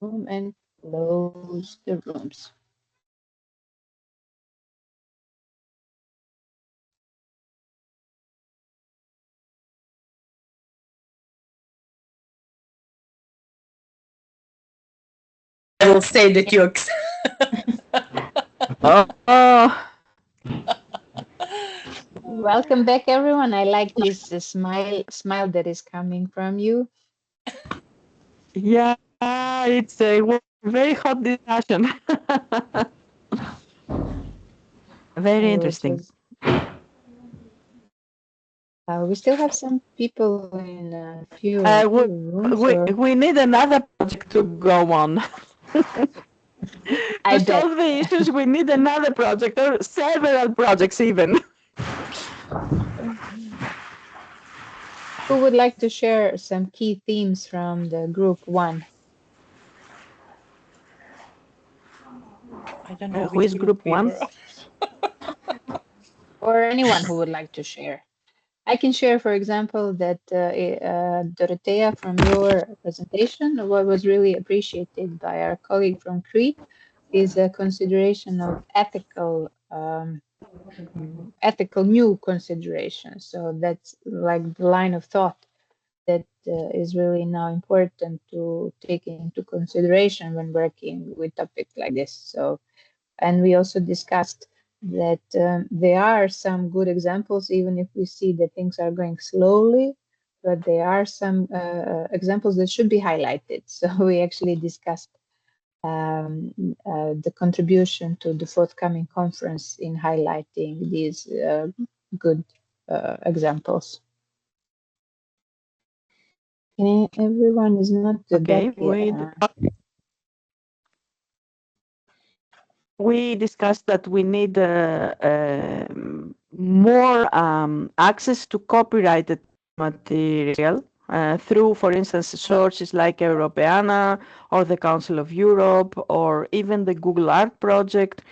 room and close the rooms. I will say the jokes. Welcome back, everyone. I like this smile that is coming from you. Yeah, it's a very hot discussion. Very interesting. We still have some people in a few rooms. We need another project to go on. To solve the issues, we need another project or several projects even. Who would like to share some key themes from the group 1? I don't know who is group 1? Or anyone who would like to share. I can share, for example, that Dorothea, from your presentation, what was really appreciated by our colleague from Crete is a consideration of ethical new considerations. So that's like the line of thought that is really now important to take into consideration when working with topics like this. So, and we also discussed that there are some good examples, even if we see that things are going slowly, but there are some examples that should be highlighted. So we actually discussed the contribution to the forthcoming conference in highlighting these good examples. Everyone is not okay. back yet. We discussed that we need more access to copyrighted material through, for instance, sources like Europeana or the Council of Europe or even the Google Art Project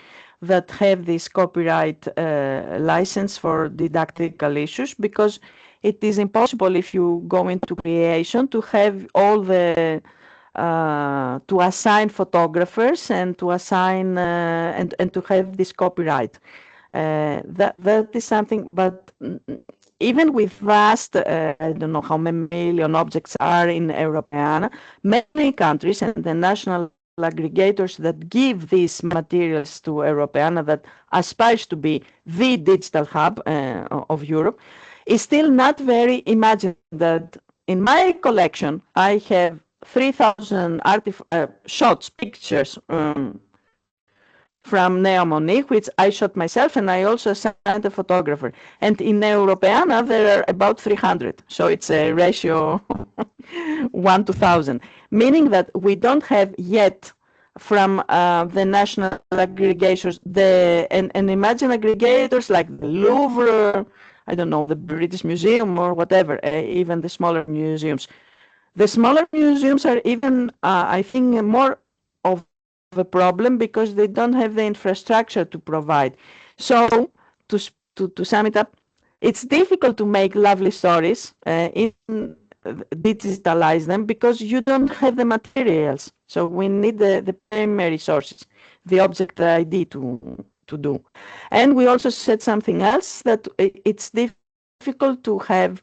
that have this copyright license for didactical issues, because it is impossible if you go into creation to have all the to assign photographers and to assign and to have this copyright. That is something, but even with vast, I don't know how many million objects are in Europeana, many countries and the national aggregators that give these materials to Europeana, that aspires to be the digital hub of Europe, is still not very imagined. That in my collection, I have 3,000 shots, pictures from Neo Monique, which I shot myself, and I also assigned a photographer. And in Europeana, there are about 300. So it's a ratio 1 to 1,000, meaning that we don't have yet from the national aggregators, and imagine aggregators like the Louvre, I don't know, the British Museum or whatever, even the smaller museums. The smaller museums are even, I think, more of a problem because they don't have the infrastructure to provide. So, to sum it up, it's difficult to make lovely stories, digitalize them, because you don't have the materials. So we need the primary sources, the object ID to do. And we also said something else, that it's difficult to have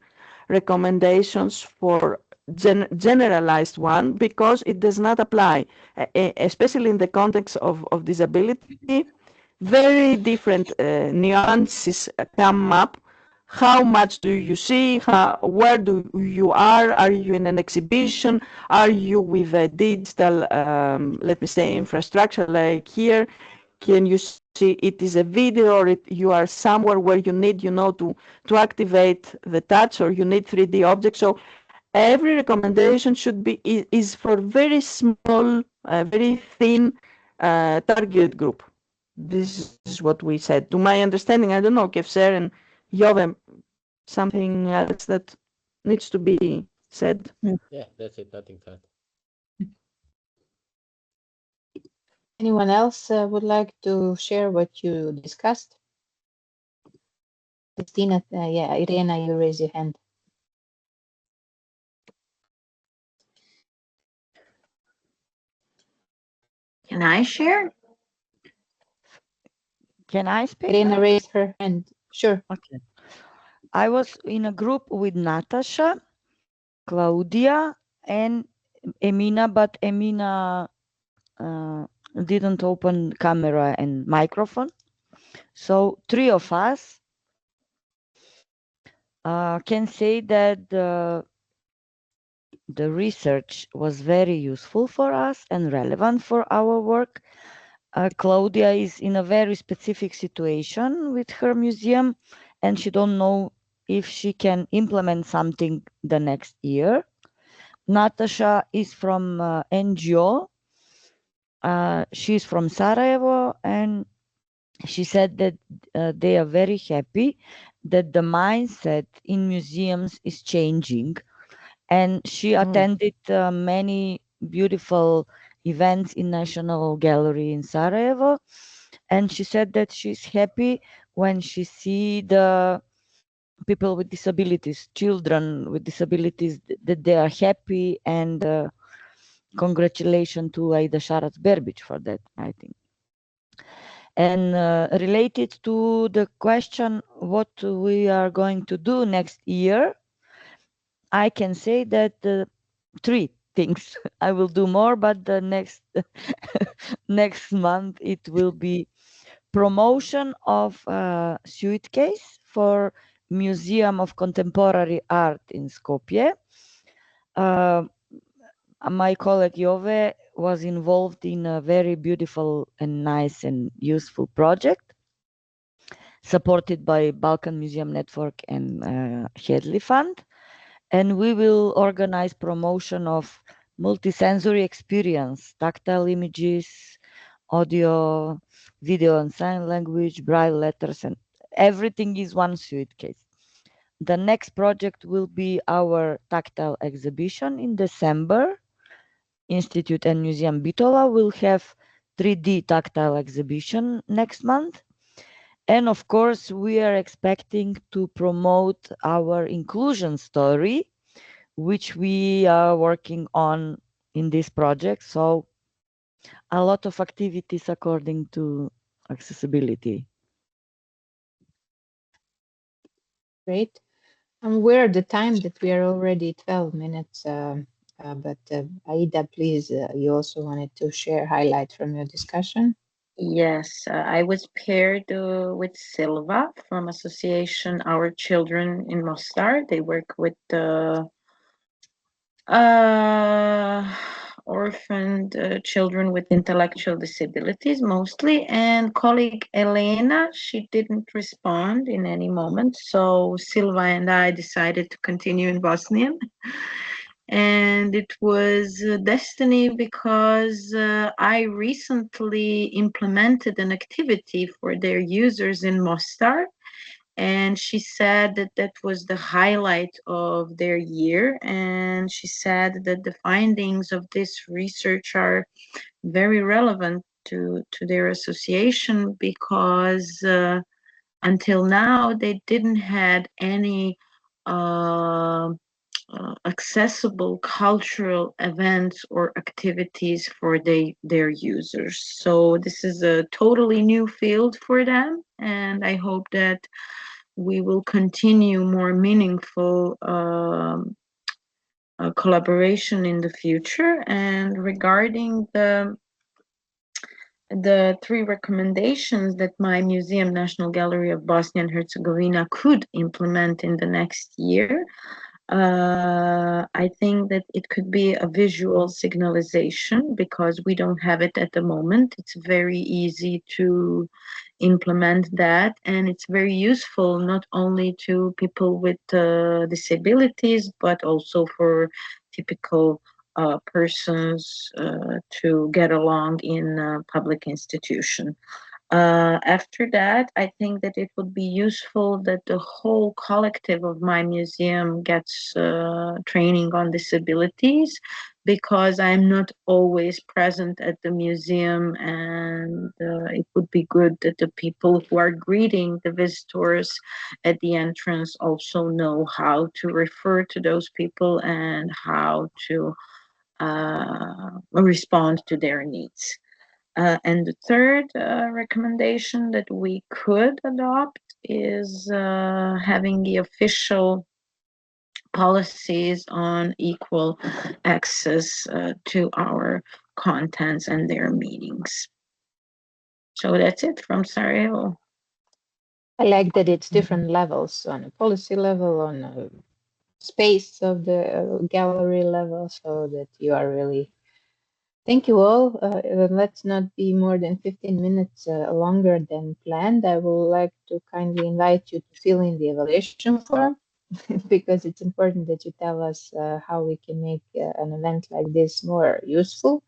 recommendations for generalized one, because it does not apply, especially in the context of disability. Very different nuances come up. How much do you see? Where do you are? Are you in an exhibition? Are you with a digital, let me say, infrastructure like here? Can you see it is a video, or you are somewhere where you need, to activate the touch, or you need 3D objects? So every recommendation should be is for very small, very thin target group. This is what we said. To my understanding, I don't know, Kevser and Jove, something else that needs to be said? Yeah, that's it. Nothing to add. Anyone else would like to share what you discussed? Christina, yeah, Irena, you raise your hand. Can I share? Can I speak? Irena raised her hand. Sure. Okay. I was in a group with Natasha, Claudia, and Emina, but Emina didn't open camera and microphone. So 3 of us can say that the research was very useful for us and relevant for our work. Claudia is in a very specific situation with her museum, and she don't know if she can implement something the next year. Natasha is from NGO. She's from Sarajevo, and she said that they are very happy that the mindset in museums is changing. And she attended many beautiful events in National Gallery in Sarajevo. And she said that she's happy when she see the people with disabilities, children with disabilities, that they are happy. And congratulations to Aida Šarac Berbić for that, I think. And related to the question what we are going to do next year, I can say that 3 things. I will do more, but the next next month it will be promotion of suitcase for Museum of Contemporary Art in Skopje. My colleague Jove was involved in a very beautiful and nice and useful project supported by Balkan Museum Network and Hedley Fund. And we will organize promotion of multisensory experience, tactile images, audio, video and sign language, braille letters, and everything is one suitcase. The next project will be our tactile exhibition in December. Institute and Museum Bitola will have 3D tactile exhibition next month. And of course, we are expecting to promote our inclusion story, which we are working on in this project. So a lot of activities according to accessibility. Great. I'm aware of the time that we are already 12 minutes, but Aida, please, you also wanted to share highlights from your discussion. Yes, I was paired with Silva from Association Our Children in Mostar. They work with orphaned children with intellectual disabilities mostly, and colleague Elena, she didn't respond in any moment, so Silva and I decided to continue in Bosnian. And it was destiny because I recently implemented an activity for their users in Mostar, and she said that that was the highlight of their year. And she said that the findings of this research are very relevant to their association because until now they didn't had any accessible cultural events or activities for their users. So this is a totally new field for them, and I hope that we will continue more meaningful collaboration in the future. And regarding the 3 recommendations that my museum, National Gallery of Bosnia and Herzegovina, could implement in the next year, I think that it could be a visual signalization because we don't have it at the moment. It's very easy to implement that, and it's very useful not only to people with disabilities but also for typical persons to get along in a public institution. After that, I think that it would be useful that the whole collective of my museum gets training on disabilities, because I'm not always present at the museum, and it would be good that the people who are greeting the visitors at the entrance also know how to refer to those people and how to respond to their needs. And the third recommendation that we could adopt is having the official policies on equal access to our contents and their meetings. So that's it from Sarajevo. I like that it's different levels, on a policy level, on a space of the gallery level, so that you are really. Thank you all. Let's not be more than 15 minutes longer than planned. I would like to kindly invite you to fill in the evaluation form because it's important that you tell us how we can make an event like this more useful.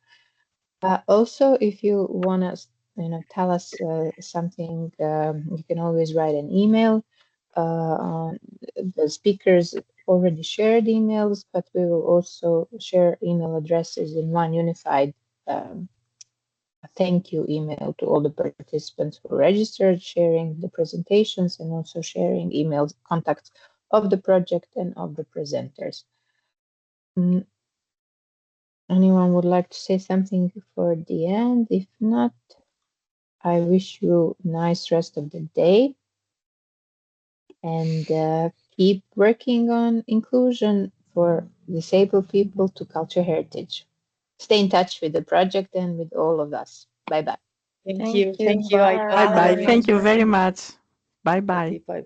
Also, if you want to tell us something, you can always write an email. The speakers already shared emails, but we will also share email addresses in one unified thank you email to all the participants who registered, sharing the presentations and also sharing email contacts of the project and of the presenters. Anyone would like to say something for the end? If not, I wish you a nice rest of the day and keep working on inclusion for disabled people to culture heritage. Stay in touch with the project and with all of us. Bye-bye. Thank you. Thank you. Bye. Bye bye. Thank you very much. Bye bye. Bye.